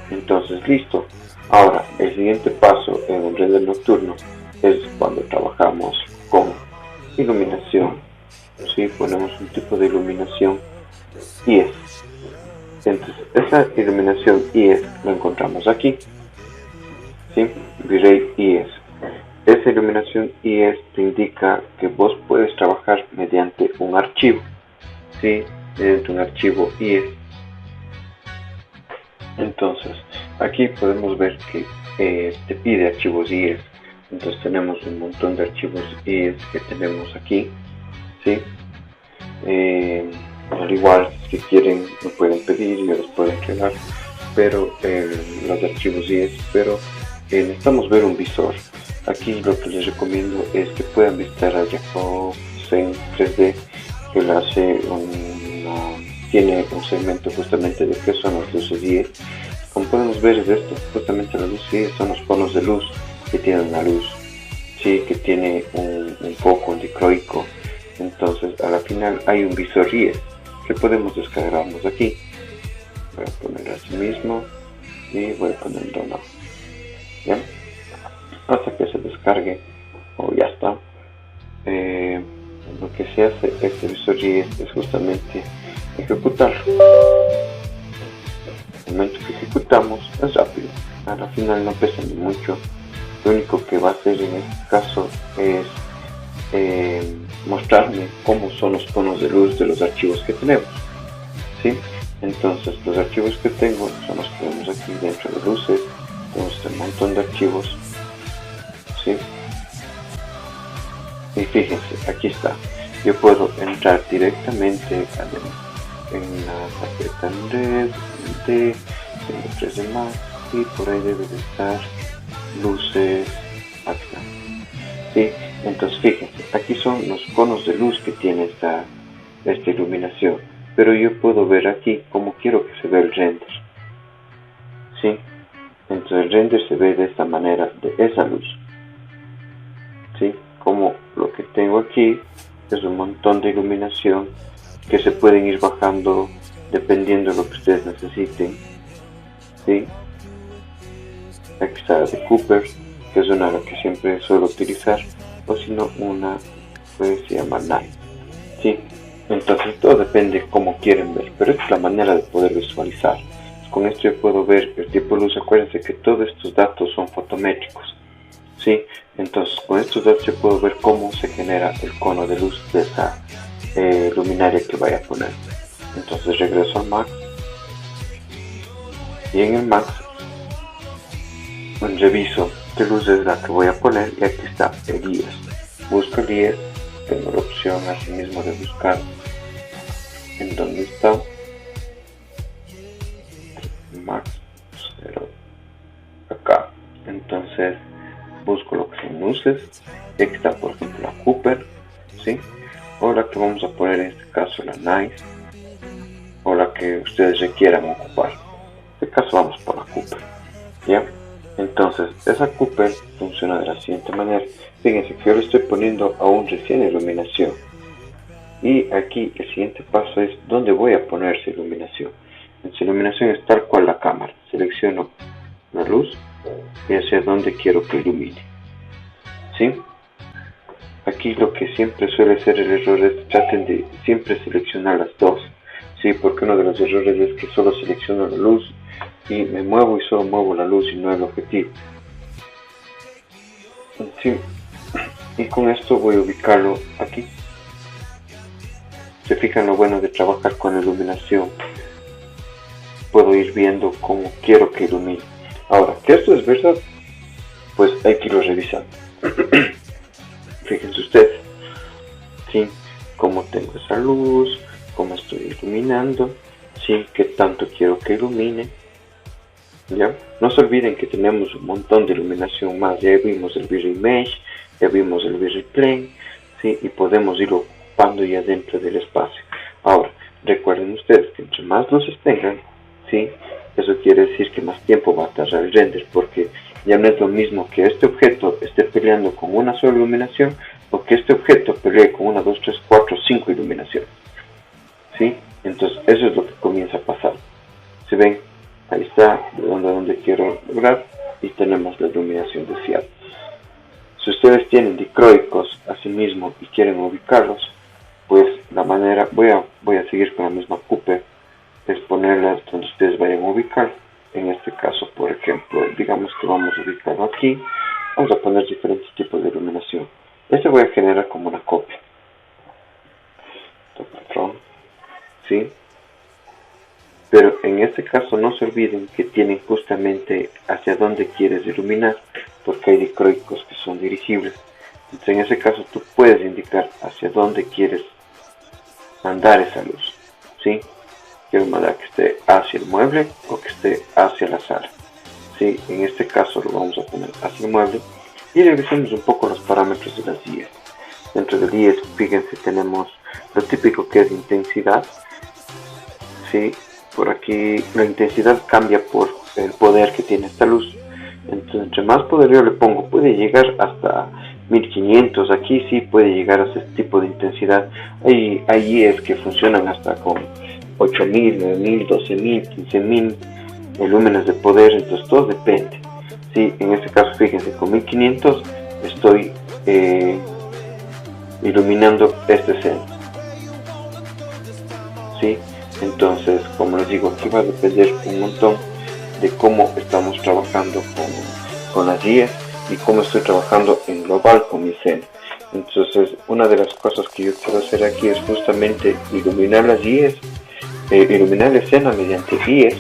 Entonces, listo. Ahora, el siguiente paso en el render nocturno es cuando trabajamos con iluminación. ¿Sí? Ponemos un tipo de iluminación IES. Entonces, esa iluminación IES la encontramos aquí. ¿Sí? V-Ray IES. Esa iluminación IES te indica que vos puedes trabajar mediante un archivo, ¿sí? Mediante un archivo IES. Entonces, aquí podemos ver que te pide archivos IES. Entonces tenemos un montón de archivos IES que tenemos aquí, ¿sí? Al igual, si quieren, me pueden pedir y yo los puedo entregar, pero los archivos IES, pero necesitamos ver un visor. Aquí lo que les recomiendo es que puedan visitar a Jacob Zen 3D, que tiene un segmento justamente de qué son las luces IES. Como podemos ver es esto, justamente las luces IES son los conos de luz que tienen una luz, ¿sí? Que tiene un foco dicroico. Entonces a la final hay un visor IES que podemos descargarnos aquí. Voy a poner así mismo y voy a poner download. ¿Ya? Hasta que se descargue o ya está. Lo que se hace este visor IES es justamente ejecutarlo. El momento que ejecutamos es rápido, a la final no pesa ni mucho. Lo único que va a hacer en este caso es mostrarme cómo son los conos de luz de los archivos que tenemos, ¿sí? Entonces los archivos que tengo son los que vemos aquí dentro de luces. Tenemos un montón de archivos, ¿sí? Y fíjense, aquí está. Yo puedo entrar directamente en la carpeta en red, tengo 3 de más y por ahí debe de estar luces acá. ¿Sí? Entonces fíjense, aquí son los conos de luz que tiene esta iluminación, pero yo puedo ver aquí cómo quiero que se vea el render. ¿Sí? Entonces el render se ve de esta manera, de esa luz. ¿Sí? Como lo que tengo aquí es un montón de iluminación que se pueden ir bajando dependiendo de lo que ustedes necesiten, ¿sí? Aquí está la de Cooper, que es una que siempre suelo utilizar, o si no una pues se llama Night, ¿sí? Entonces todo depende de cómo quieren ver, pero esta es la manera de poder visualizar. Con esto yo puedo ver el tipo de luz. Acuérdense que todos estos datos son fotométricos, ¿sí? Entonces con estos datos yo puedo ver cómo se genera el cono de luz de esa luminaria que vaya a poner. Entonces regreso al Max y en el Max reviso qué luz es la que voy a poner y aquí está el IES. Busco el IES, tengo la opción así mismo de buscar en dónde está Max 0 acá. Entonces busco lo que son luces y aquí está por ejemplo la Cooper, ¿sí? O la que vamos a poner en este caso la Nice, o la que ustedes requieran ocupar. En este caso vamos por la Cooper, ¿ya? Entonces esa Cooper funciona de la siguiente manera. Fíjense que yo le estoy poniendo aún recién iluminación y aquí el siguiente paso es dónde voy a poner esa iluminación. Entonces, iluminación es tal cual la cámara. Selecciono la luz y hacia dónde quiero que ilumine. ¿Sí? Aquí lo que siempre suele ser el error es traten de siempre seleccionar las dos. Sí, porque uno de los errores es que solo selecciono la luz y me muevo y solo muevo la luz y no el objetivo. Sí. Y con esto voy a ubicarlo aquí. Se fijan lo bueno de trabajar con iluminación. Puedo ir viendo cómo quiero que ilumine. Ahora, que esto es verdad, pues hay que irlo revisando. Fíjense ustedes, ¿sí? Cómo tengo esa luz, cómo estoy iluminando, ¿sí? Qué tanto quiero que ilumine. ¿Ya? No se olviden que tenemos un montón de iluminación más. Ya vimos el V-Ray Mesh, ya vimos el V-Ray Plane, ¿sí? Y podemos irlo ocupando ya dentro del espacio. Ahora, recuerden ustedes que entre más luces tengan, ¿sí? Eso quiere decir que más tiempo va a tardar el render, porque ya no es lo mismo que este objeto esté peleando con una sola iluminación o que este objeto pelee con 1, 2, 3, 4, 5 iluminaciones. ¿Sí? Entonces eso es lo que comienza a pasar. ¿Se ven? Ahí está, donde quiero lograr, y tenemos la iluminación deseada. Si ustedes tienen dicroicos asimismo y quieren ubicarlos, pues la manera, voy a seguir con la misma Cooper, es ponerlas donde ustedes vayan a ubicar. En este caso, por ejemplo, digamos que vamos a ubicarlo aquí, vamos a poner diferentes tipos de iluminación. Este voy a generar como una copia. Patrón, ¿sí? Pero en este caso no se olviden que tienen justamente hacia dónde quieres iluminar, porque hay dicroicos que son dirigibles. Entonces en ese caso tú puedes indicar hacia dónde quieres mandar esa luz, ¿sí? Quiero mandar que esté hacia el mueble o que esté hacia la sala, ¿sí? En este caso lo vamos a poner hacia el mueble y revisemos un poco los parámetros de las IES. Dentro del IES, fíjense, tenemos lo típico que es intensidad, ¿sí? Por aquí la intensidad cambia por el poder que tiene esta luz. Entonces, entre más poder yo le pongo, puede llegar hasta 1500. Aquí sí puede llegar a ese tipo de intensidad. Hay IES que funcionan hasta con 8000, 9000, 12000, 15000 lúmenes de poder. Entonces todo depende. Sí, en este caso fíjense, con 1500 estoy iluminando este centro. ¿Sí? Entonces, como les digo, aquí va a depender un montón de cómo estamos trabajando con las IES y cómo estoy trabajando en global con mi escena. Entonces, una de las cosas que yo quiero hacer aquí es justamente iluminar las IES, iluminar la escena mediante IES,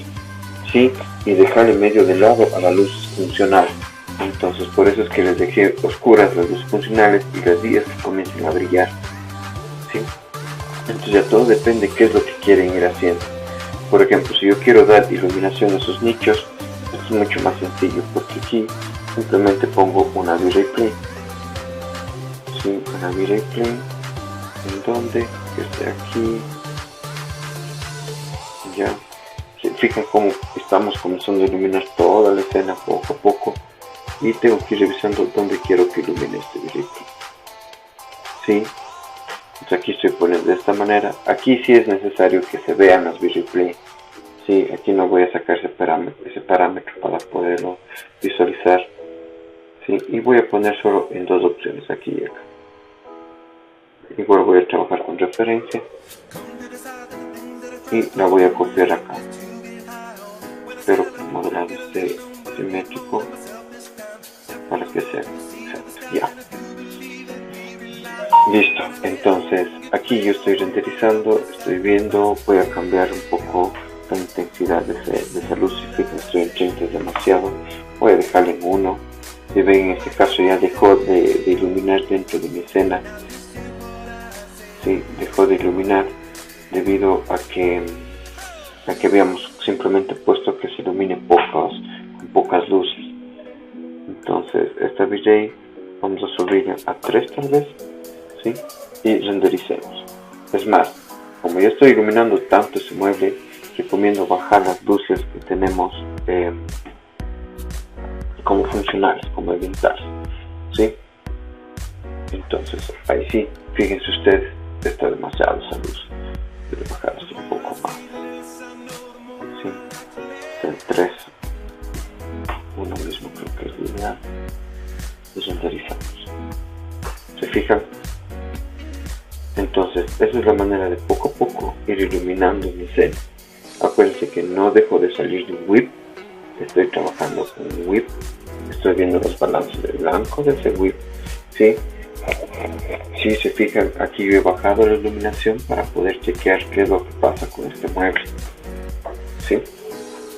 ¿sí? Y dejar en medio de lado a la luz funcional. Entonces, por eso es que les dejé oscuras las luces funcionales y las IES que comiencen a brillar, ¿sí? Entonces ya todo depende qué es lo que quieren ir haciendo. Por ejemplo, si yo quiero dar iluminación a esos nichos, es mucho más sencillo, porque aquí simplemente pongo una V-Ray Plane. Sí, una V-Ray Plane, en donde esté aquí. Ya, se fijan cómo estamos comenzando a iluminar toda la escena poco a poco. Y tengo que ir revisando dónde quiero que ilumine este V-Ray Plane. Sí. Entonces aquí estoy poniendo de esta manera. Aquí sí es necesario que se vean las V-Ray Plane. Sí, aquí no voy a sacar ese parámetro para poderlo visualizar. Sí, y voy a poner solo en dos opciones, aquí y acá. Igual voy a trabajar con referencia y la voy a copiar acá. Pero que el modelado esté simétrico para que sea exacto. Ya. Listo, entonces aquí yo estoy renderizando, estoy viendo, voy a cambiar un poco la intensidad de esa luz. Si fíjense, estoy en 30, es demasiado, voy a dejarle en 1. Si ven, en este caso ya dejó de iluminar dentro de mi escena. Sí, dejó de iluminar debido a que habíamos simplemente puesto que se ilumine con pocas luces. Entonces esta V-Ray vamos a subirla a 3 tal vez, ¿sí? Y rendericemos. Es más, como ya estoy iluminando tanto ese mueble, recomiendo bajar las luces que tenemos como funcionales, como eventales, ¿sí? Entonces ahí sí, fíjense ustedes, está demasiado esa luz. Voy a bajar esto un poco más, 3, uno mismo creo que es lo ideal, y renderizamos. ¿Se fijan? Entonces esa es la manera de poco a poco ir iluminando mi escena. Acuérdense que no dejo de salir de un whip, estoy trabajando con un whip, estoy viendo los balances de blanco de ese whip, ¿sí? Si se fijan, aquí yo he bajado la iluminación para poder chequear qué es lo que pasa con este mueble, ¿sí?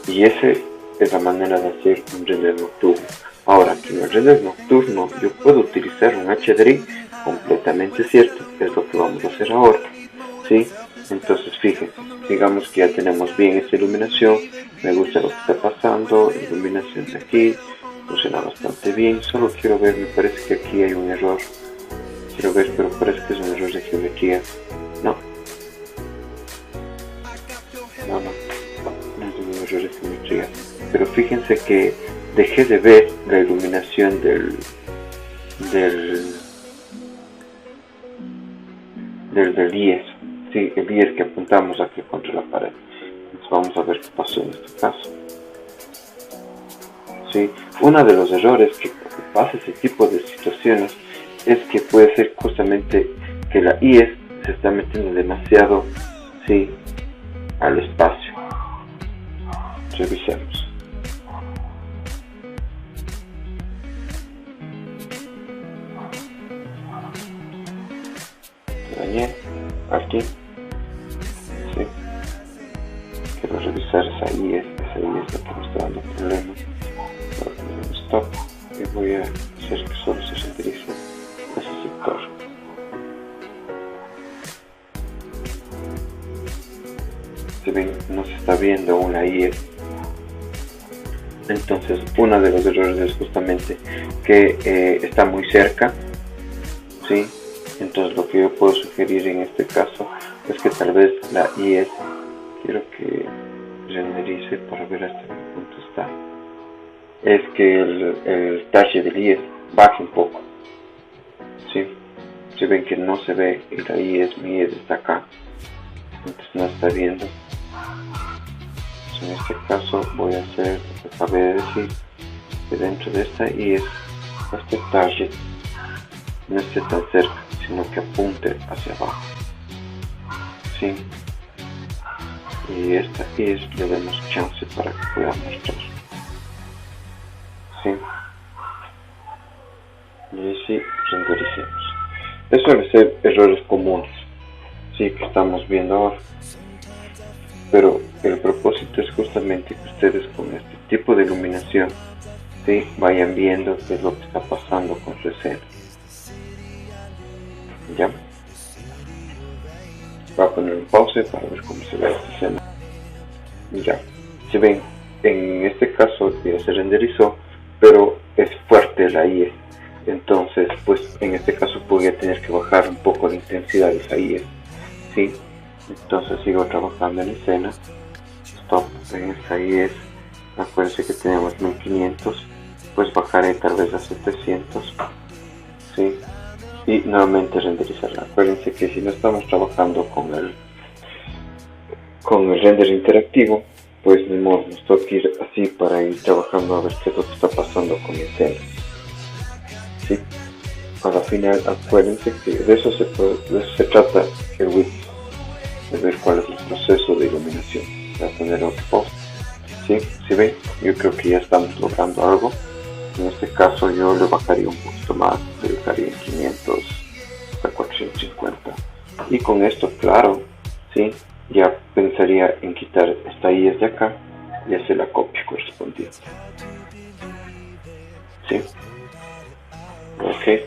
Y esa es la manera de hacer un render nocturno. Ahora, que en el render nocturno yo puedo utilizar un HDRI, completamente cierto, es lo que vamos a hacer ahora, ¿sí? Entonces fíjense, digamos que ya tenemos bien esta iluminación, me gusta lo que está pasando, la iluminación de aquí, funciona bastante bien, solo quiero ver, me parece que aquí hay un error, quiero ver, pero parece que es un error de geometría, no es un error de geometría, pero fíjense que dejé de ver la iluminación del IES, sí, el IES que apuntamos aquí contra la pared. Entonces vamos a ver qué pasó en este caso. Sí, uno de los errores que pasa ese tipo de situaciones es que puede ser justamente que la IES se está metiendo demasiado, sí, al espacio. Revisemos. Dañé aquí, sí. Quiero revisar esa IES es la que me está dando problemas. Voy a poner un stop y voy a hacer que solo se renderice ese sector. Si ven, no se está viendo aún la IES. Entonces uno de los errores es justamente que está muy cerca, ¿sí? Entonces lo que yo puedo sugerir en este caso es que tal vez la IES, quiero que renderice para ver hasta qué punto está, es que el talle del IES baje un poco, ¿sí? Si ven que no se ve y la IES, mi IES está acá, entonces no está viendo. En este caso voy a hacer lo que acabé de decir, que dentro de esta IES este target no esté tan cerca, sino que apunte hacia abajo, ¿sí? Y esta IES le damos chance para que pueda mostrar, ¿sí? Y así rendericemos. Eso suelen ser errores comunes, ¿sí? Que estamos viendo ahora. Pero el propósito es justamente que ustedes con este tipo de iluminación, ¿sí?, vayan viendo qué es lo que está pasando con su escena. ¿Ya? Voy a poner un pause para ver cómo se ve esta escena. Ya, si ven, en este caso ya se renderizó, pero es fuerte la IES. Entonces, pues en este caso voy a tener que bajar un poco la intensidad de esa IES, ¿sí? Entonces sigo trabajando en la escena. Stop en esta IES. Acuérdense que tenemos 1500, pues bajaré tal vez a 700, ¿sí? Y nuevamente renderizarla. Acuérdense que si no estamos trabajando con el render interactivo, pues ni modo, nos toca ir así para ir trabajando a ver qué es lo que está pasando con la escena, ¿sí? A la final, acuérdense que de eso se trata el widget, de ver cuál es el proceso de iluminación. Voy a poner otro post, ¿sí? Si ven, yo creo que ya estamos logrando algo. En este caso yo le bajaría un poquito más, le dejaría en 500 hasta 450, y con esto, claro, ¿sí?, ya pensaría en quitar esta IES de acá y hacer la copia correspondiente, ¿sí? Ok,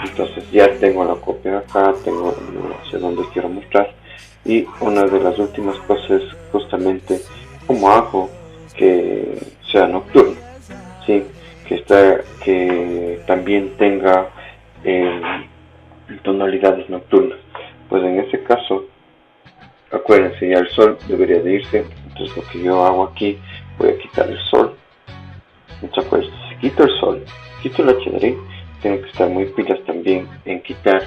entonces ya tengo la copia de acá, tengo hacia donde quiero mostrar, y una de las últimas cosas es justamente cómo hago que sea nocturno, ¿sí?, que también tenga tonalidades nocturnas. Pues en este caso, acuérdense, ya el sol debería de irse, entonces lo que yo hago aquí, voy a quitar el sol. Entonces, pues, si quito el sol, quito el HDRI, tengo que estar muy pilas también en quitar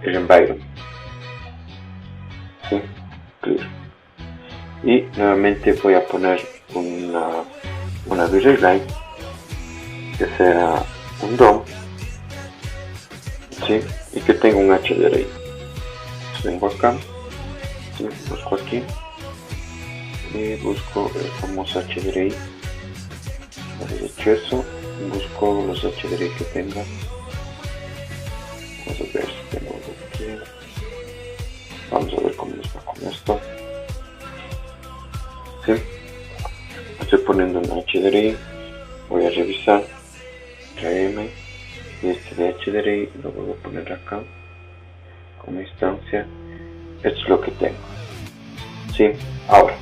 el environment, ¿sí? Clear. Y nuevamente voy a poner una V-Ray Light que sea un DOM, ¿sí? Y que tenga un HDRI. Vengo acá, ¿sí? Busco aquí y busco el famoso HDRI. Hecho eso, busco los HDRI que tenga. Vamos a ver si tengo aquí. Vamos a ver cómo nos va con esto. ¿Sí? Estoy poniendo un HDRI, voy a revisar RM y este de HDRI lo voy a poner acá como instancia. Esto es lo que tengo. ¿Sí? Ahora,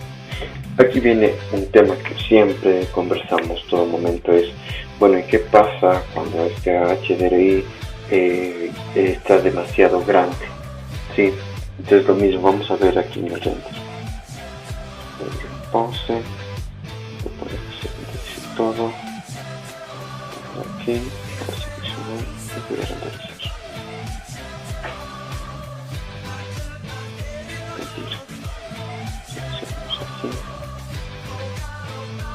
aquí viene un tema que siempre conversamos todo momento, es bueno, ¿y qué pasa cuando este HDRI está demasiado grande? ¿Sí? Entonces lo mismo vamos a ver aquí en el render. Pause, voy a poner que se renderice todo aquí, así que se voy a renderizar. Mentira, hacemos así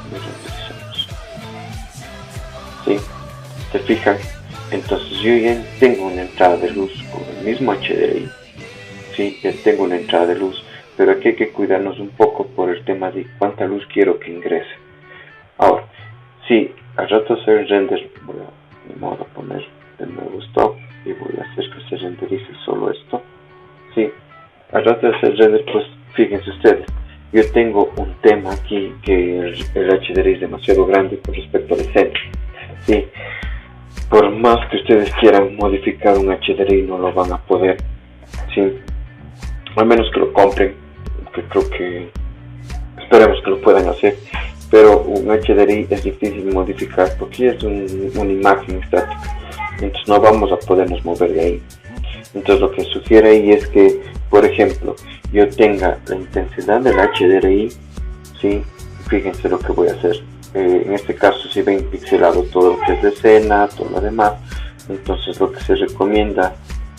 y renderizamos. ¿Sí? ¿Se fijan? Entonces yo ya tengo una entrada de luz con el mismo HDRI. Sí, ya tengo una entrada de luz, pero aquí hay que cuidarnos un poco por el tema de cuánta luz quiero que ingrese. Ahora, si al rato hacer el render, voy a poner de nuevo stop y voy a hacer que se renderice solo esto. Sí, al rato de hacer el render, pues fíjense ustedes, yo tengo un tema aquí que el HDRI es demasiado grande con respecto al escena. Sí, por más que ustedes quieran modificar un HDRI no lo van a poder. Sí, al menos que lo compren, que creo que esperemos que lo puedan hacer, pero un HDRI es difícil de modificar porque es una imagen estática, entonces no vamos a podernos mover de ahí. Entonces lo que sugiere ahí es que, por ejemplo, yo tenga la intensidad del HDRI, ¿sí? Fíjense lo que voy a hacer. En este caso, si ven pixelado todo lo que es de escena, todo lo demás, entonces lo que se recomienda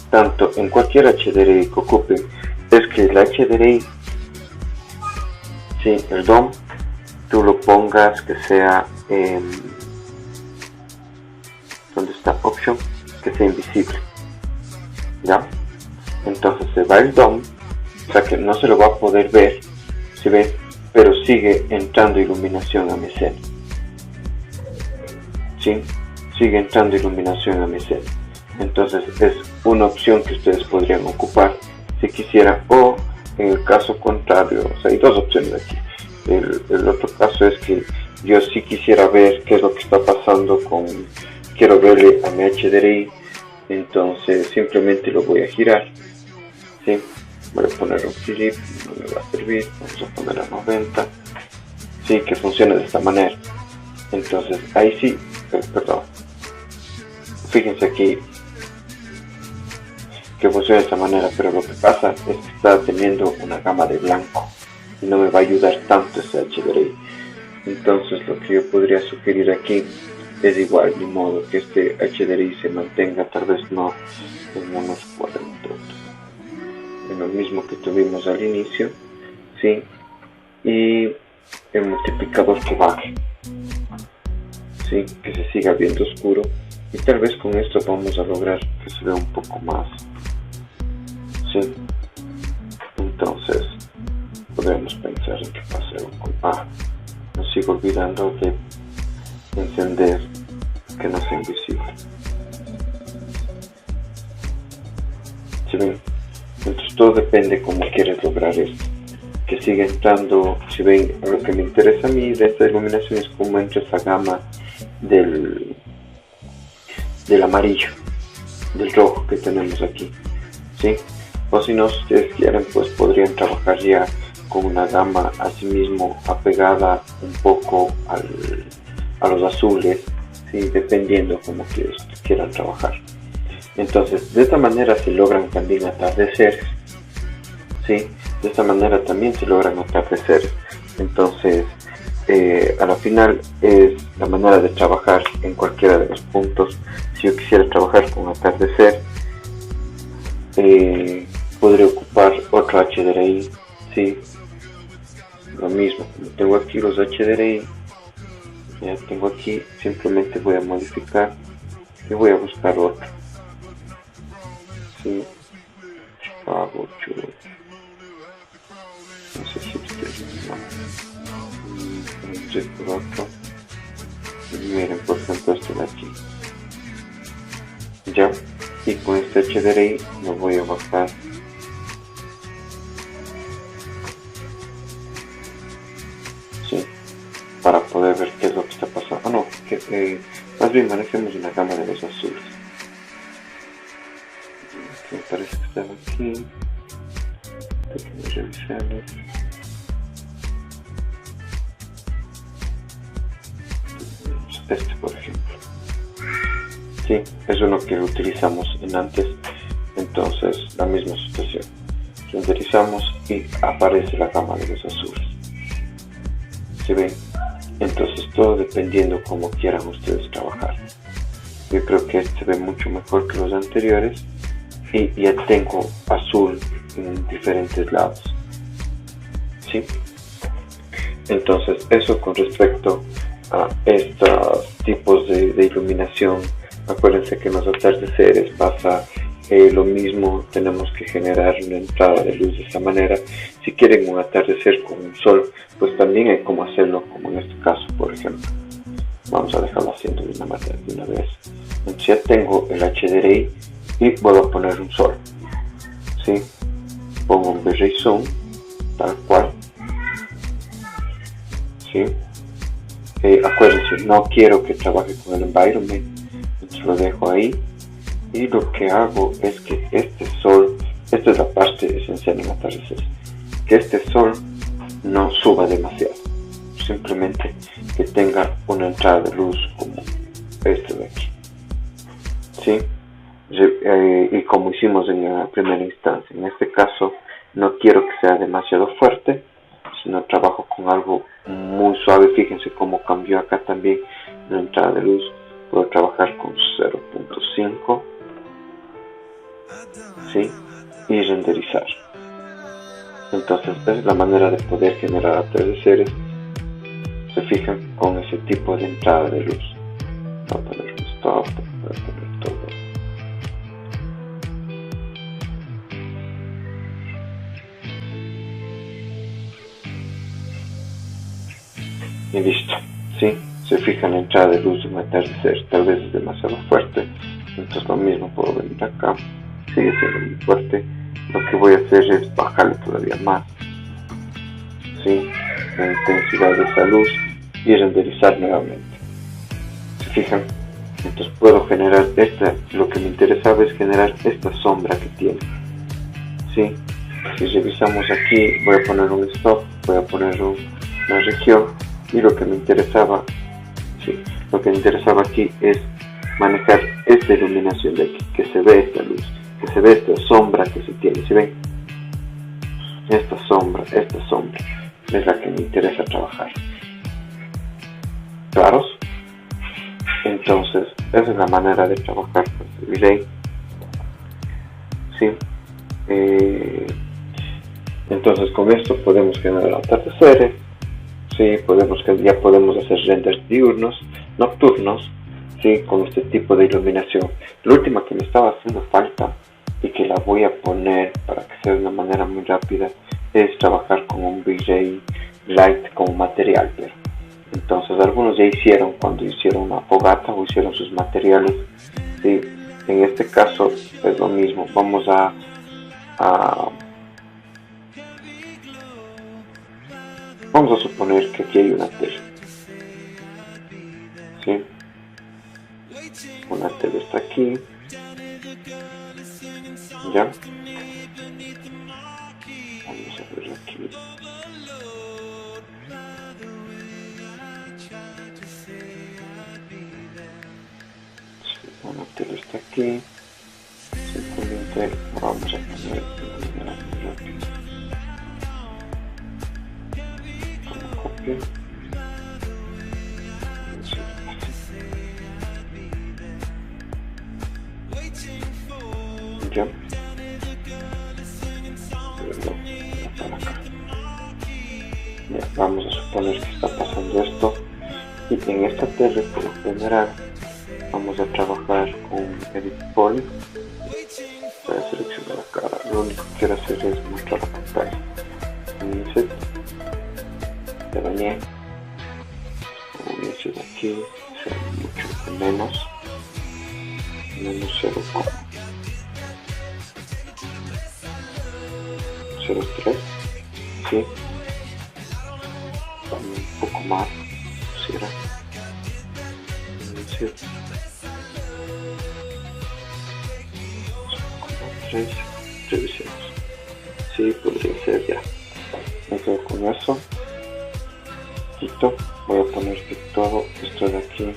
tanto en cualquier HDRI que ocupen es que el HDRI, sí, el DOM, tú lo pongas que sea donde está Option, que sea invisible, ¿ya? Entonces se va el DOM, o sea que no se lo va a poder ver, ¿sí ven? Pero sigue entrando iluminación a mi escena, ¿sí? Sigue entrando iluminación a mi escena. Entonces es una opción que ustedes podrían ocupar si quisieran, o en el caso contrario, o sea, hay dos opciones aquí. El otro caso es que yo sí quisiera ver qué es lo que está pasando quiero verle a mi HDRI, entonces simplemente lo voy a girar, ¿sí? Voy a poner un clip, no me va a servir, vamos a poner a 90, sí, que funcione de esta manera. Entonces ahí sí, perdón, fíjense aquí que funciona de esta manera, pero lo que pasa es que está teniendo una gama de blanco y no me va a ayudar tanto ese HDRI. Entonces lo que yo podría sugerir aquí es igual, de modo que este HDRI se mantenga tal vez no en unos 40, en lo mismo que tuvimos al inicio, ¿sí? Y el multiplicador que baje, ¿sí? Que se siga viendo oscuro, y tal vez con esto vamos a lograr que se vea un poco más, ¿sí? Entonces podemos pensar en que pase algo con... me sigo olvidando de encender que no sea invisible, ¿sí ven? Entonces todo depende cómo quieres lograr esto, que siga entrando. Si ven, lo que me interesa a mí de esta iluminación es cómo entra esa gama del amarillo, del rojo que tenemos aquí, ¿sí? O si no, si ustedes quieren, pues podrían trabajar ya con una gama así mismo apegada un poco a los azules, ¿sí? Dependiendo cómo quieran trabajar. Entonces de esta manera se logran también atardeceres, ¿sí? De esta manera también se logran atardeceres. Entonces a la final es la manera de trabajar en cualquiera de los puntos. Si yo quisiera trabajar con atardecer, podría ocupar otro HDRI, ¿sí? lo mismo, como tengo aquí los HDRI, ya tengo aquí, simplemente voy a modificar y voy a buscar otro. Sí, Chicago, no sé si ustedes no. Por otro. Miren, por ejemplo, este de aquí. Ya, y con este HDRI lo voy a bajar. Sí, para poder ver qué es lo que está pasando. No, más bien manejemos una gama de los azules. Me parece que estaba aquí. Déjenme revisarlo. Este, por ejemplo. Sí, es uno que utilizamos en antes. Entonces, la misma situación. Renderizamos y aparece la gama de los azules. ¿Se ven? Entonces, todo dependiendo como quieran ustedes trabajar. Yo creo que este se ve mucho mejor que los anteriores. Y ya tengo azul en diferentes lados. ¿Sí? Entonces, eso con respecto a estos tipos de iluminación. Acuérdense que en los atardeceres pasa lo mismo, tenemos que generar una entrada de luz de esta manera. Si quieren un atardecer con un sol, pues también hay como hacerlo, como en este caso, por ejemplo. Vamos a dejarlo haciendo de una vez. Entonces ya tengo el HDRI y voy a poner un sol. ¿Sí? Pongo un V-Ray Zoom, tal cual. ¿Sí? Acuérdense, no quiero que trabaje con el environment, entonces lo dejo ahí. Y lo que hago es que este sol, esta es la parte esencial en atardeceres, que este sol no suba demasiado, simplemente que tenga una entrada de luz como este de aquí. ¿Sí? Y como hicimos en la primera instancia, en este caso no quiero que sea demasiado fuerte, sino trabajo con algo muy suave. Fíjense cómo cambió acá también la entrada de luz. Puedo trabajar con 0.5, ¿sí? Y renderizar. Entonces esa es la manera de poder generar atardeceres. Se fijan con ese tipo de entrada de luz. Voy a poner un stop, voy a poner todo. Y listo, ¿sí? Se fijan la entrada de luz de un atardecer, tal vez es demasiado fuerte, entonces lo mismo puedo venir acá, sigue siendo muy fuerte. Lo que voy a hacer es bajarle todavía más, ¿sí? La intensidad de esa luz y renderizar nuevamente. ¿Se fijan? Entonces puedo generar esta, lo que me interesaba es generar esta sombra que tiene, ¿sí? Si revisamos aquí, voy a poner un stop, voy a poner una región. Y lo que me interesaba, sí, lo que me interesaba aquí es manejar esta iluminación de aquí, que se ve esta luz, que se ve esta sombra que se tiene. ¿Sí ven? Esta sombra es la que me interesa trabajar. ¿Claros? Entonces, esa es la manera de trabajar con el V-Ray. ¿Sí? Entonces, con esto podemos generar atardeceres. Sí, ya podemos hacer renders diurnos, nocturnos, sí, con este tipo de iluminación. La última que me estaba haciendo falta y que la voy a poner para que sea de una manera muy rápida es trabajar con un V-Ray Light como material. Entonces algunos ya hicieron cuando hicieron una fogata o hicieron sus materiales. Sí, en este caso es lo mismo. Vamos a suponer que aquí hay una tela, ¿sí? Una tela está aquí, ¿ya? Vamos a ver aquí. Sí, una tela está aquí. Simplemente vamos a poner de manera muy rápida. Copia. Ya. Para acá. Ya. vamos a suponer que está pasando esto, y en esta tele por lo general vamos a trabajar con Edit Poly. Voy a seleccionar la cara, lo único que quiero hacer es mostrar la pantalla. Inset, te bañé, inicio de aquí, sea mucho menos 0,03, sí, un poco más, si era, 3 revisiones, sí, podría ser ya. Me quedo con eso, quito, voy a poner que todo esto de aquí,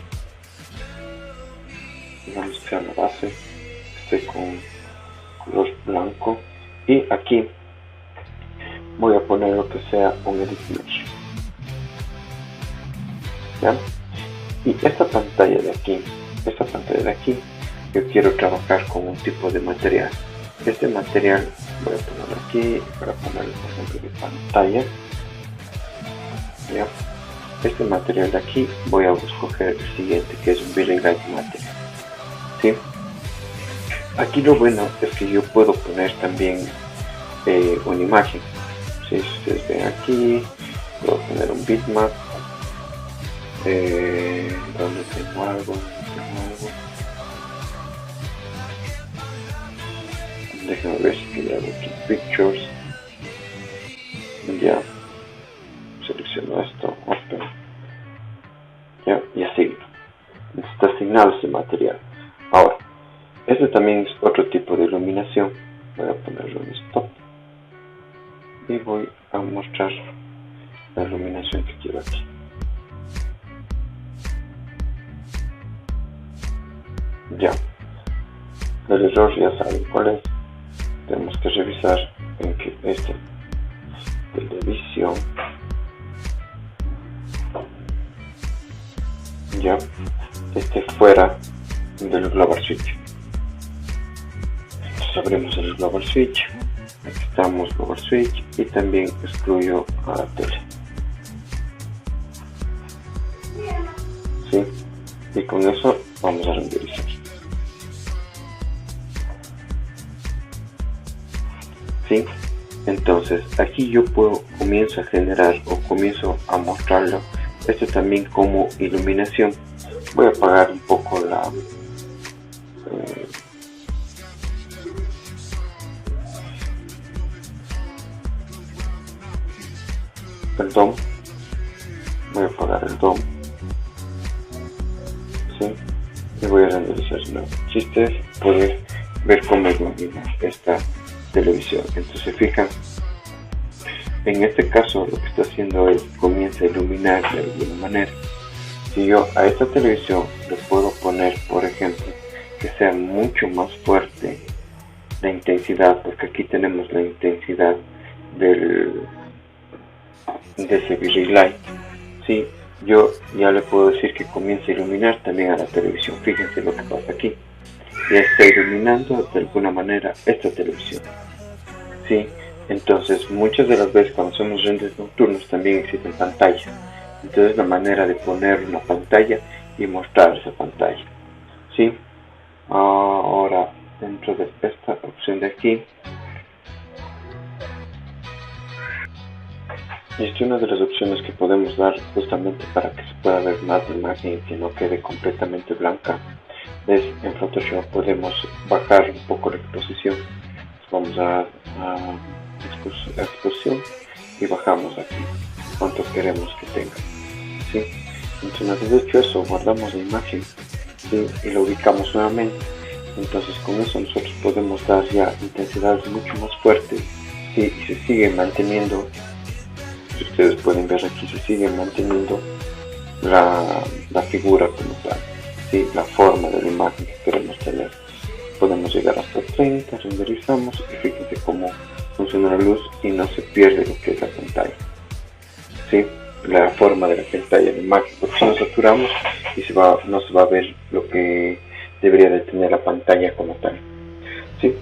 vamos a crear la base, esté con color blanco, y aquí voy a poner lo que sea un edit mesh, ¿ya? Y esta pantalla de aquí, yo quiero trabajar con un tipo de material. Este material voy a ponerlo aquí para ponerlo por ejemplo de pantalla, ¿ya? Este material de aquí voy a escoger el siguiente, que es un Building Light Material, ¿sí? Aquí lo bueno es que yo puedo poner también una imagen, ¿sí? Si ustedes ven aquí, puedo poner un bitmap, donde tengo algo, déjame ver si quería algo aquí, pictures, ya, selecciono esto, open, ya, y así, está asignado ese material. Ahora, este también es otro tipo de iluminación, voy a ponerlo en stop, y voy a mostrar la iluminación que quiero aquí. Ya, el error ya saben cuál es. Tenemos que revisar en que esta televisión ya esté fuera del global switch. Entonces abrimos el global switch, aquí estamos global switch, y también excluyo a la tele, ¿sí? Y con eso vamos a renderizar. ¿Sí? Entonces aquí yo comienzo a generar o comienzo a mostrarlo esto también como iluminación. Voy a apagar un poco el DOM, voy a apagar el DOM, ¿sí? Y voy a renderizar de nuevo. Si ustedes pueden ver cómo ilumina esta televisión, entonces se fijan, en este caso lo que está haciendo es comienza a iluminar de alguna manera. Si yo a esta televisión le puedo poner, por ejemplo, que sea mucho más fuerte la intensidad, porque aquí tenemos la intensidad de ese Building Light, ¿sí? Yo ya le puedo decir que comience a iluminar también a la televisión. Fíjense lo que pasa aquí, ya está iluminando de alguna manera esta televisión, ¿sí? Entonces muchas de las veces cuando hacemos renders nocturnos también existen pantallas, entonces la manera de poner una pantalla y mostrar esa pantalla, ¿sí? Ahora dentro de esta opción de aquí, esta es una de las opciones que podemos dar justamente para que se pueda ver más la imagen y que no quede completamente blanca. Es en Photoshop podemos bajar un poco la exposición. Vamos a exposición y bajamos aquí cuánto queremos que tenga, ¿sí? Entonces una vez hecho eso, guardamos la imagen, ¿sí? Y lo ubicamos nuevamente. Entonces con eso nosotros podemos dar ya intensidades mucho más fuertes, ¿sí? Y se sigue manteniendo, si ustedes pueden ver aquí, se sigue manteniendo la figura como tal, ¿sí? La forma de la imagen que queremos tener. Podemos llegar hasta 30, renderizamos y fíjense cómo funciona la luz y no se pierde lo que es la pantalla, ¿sí? La forma de la pantalla de imagen, porque si nos saturamos y no se va a ver lo que debería de tener la pantalla como tal, ¿sí?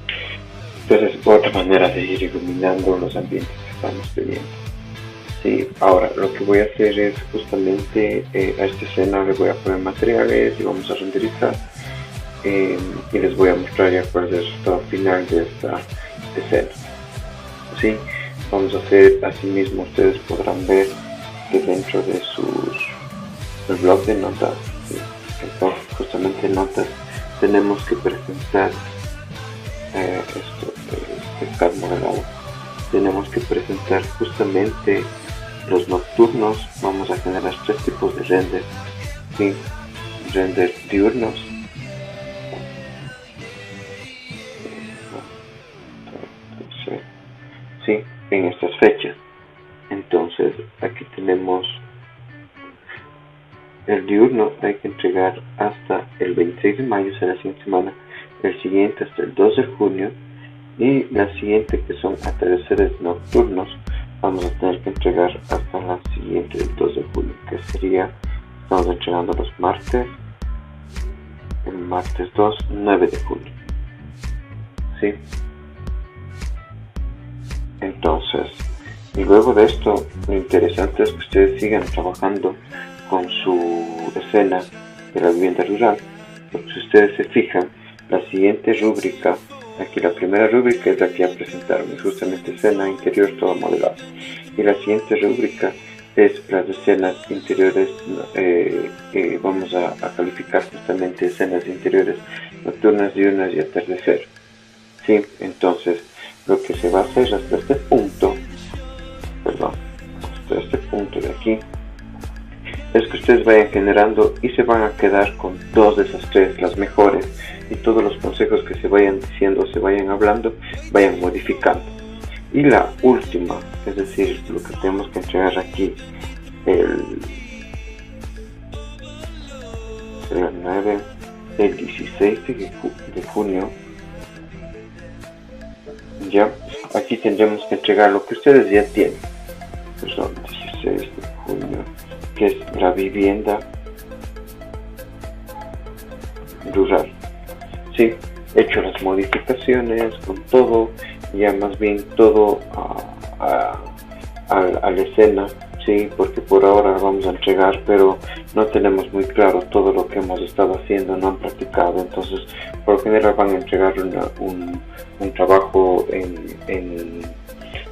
Entonces otra manera de ir iluminando los ambientes que estamos teniendo. Sí, ahora lo que voy a hacer es justamente a esta escena le voy a poner materiales y vamos a renderizar y les voy a mostrar ya cuál es el resultado final de esta escena. ¿Sí? Vamos a hacer asimismo, ustedes podrán ver que dentro de el blog de notas, ¿sí? Entonces, justamente en notas tenemos que presentar este CAD modelado. Tenemos que presentar justamente los nocturnos. Vamos a generar tres tipos de render, ¿sí? Render diurnos, ¿sí? En estas fechas. Entonces aquí tenemos el diurno, hay que entregar hasta el 26 de mayo, será la siguiente semana, el siguiente hasta el 2 de junio y la siguiente, que son atardeceres nocturnos, vamos a tener que entregar hasta la siguiente del 2 de julio, que sería, estamos entregando los martes, el martes 2, 9 de julio, ¿sí? Entonces, y luego de esto, lo interesante es que ustedes sigan trabajando con su escena de la vivienda rural, porque si ustedes se fijan, la siguiente rúbrica, aquí la primera rúbrica es la que ya presentaron, es justamente escena interior todo modelado, y la siguiente rúbrica es las escenas interiores, vamos a calificar justamente escenas interiores nocturnas, diurnas y atardecer, ¿sí? Entonces, lo que se va a hacer hasta este punto, perdón, hasta este punto de aquí, es que ustedes vayan generando y se van a quedar con dos de esas tres, las mejores, y todos los consejos que se vayan diciendo, se vayan hablando, vayan modificando. Y la última, es decir, lo que tenemos que entregar aquí, el 9, el 16 de junio, ya, aquí tendremos que entregar lo que ustedes ya tienen, perdón, 16 de junio, que es la vivienda rural, sí, hecho las modificaciones con todo, ya más bien todo a la escena, sí, porque por ahora vamos a entregar, pero no tenemos muy claro todo lo que hemos estado haciendo, no han practicado, entonces por lo general van a entregar un trabajo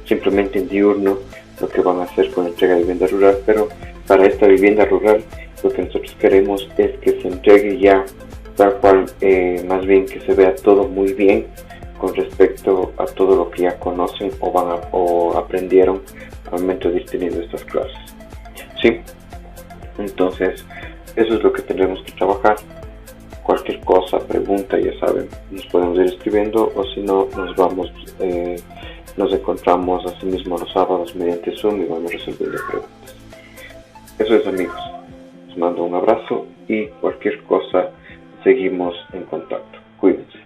simplemente en diurno, lo que van a hacer con entrega de vivienda rural, pero para esta vivienda rural lo que nosotros queremos es que se entregue ya tal cual, más bien que se vea todo muy bien con respecto a todo lo que ya conocen o aprendieron al momento de ir teniendo estas clases, ¿sí? Entonces eso es lo que tendremos que trabajar. Cualquier cosa, pregunta, ya saben, nos podemos ir escribiendo, o si no, nos encontramos así mismo los sábados mediante Zoom y vamos resolviendo preguntas. Eso es, amigos, les mando un abrazo y cualquier cosa seguimos en contacto. Cuídense.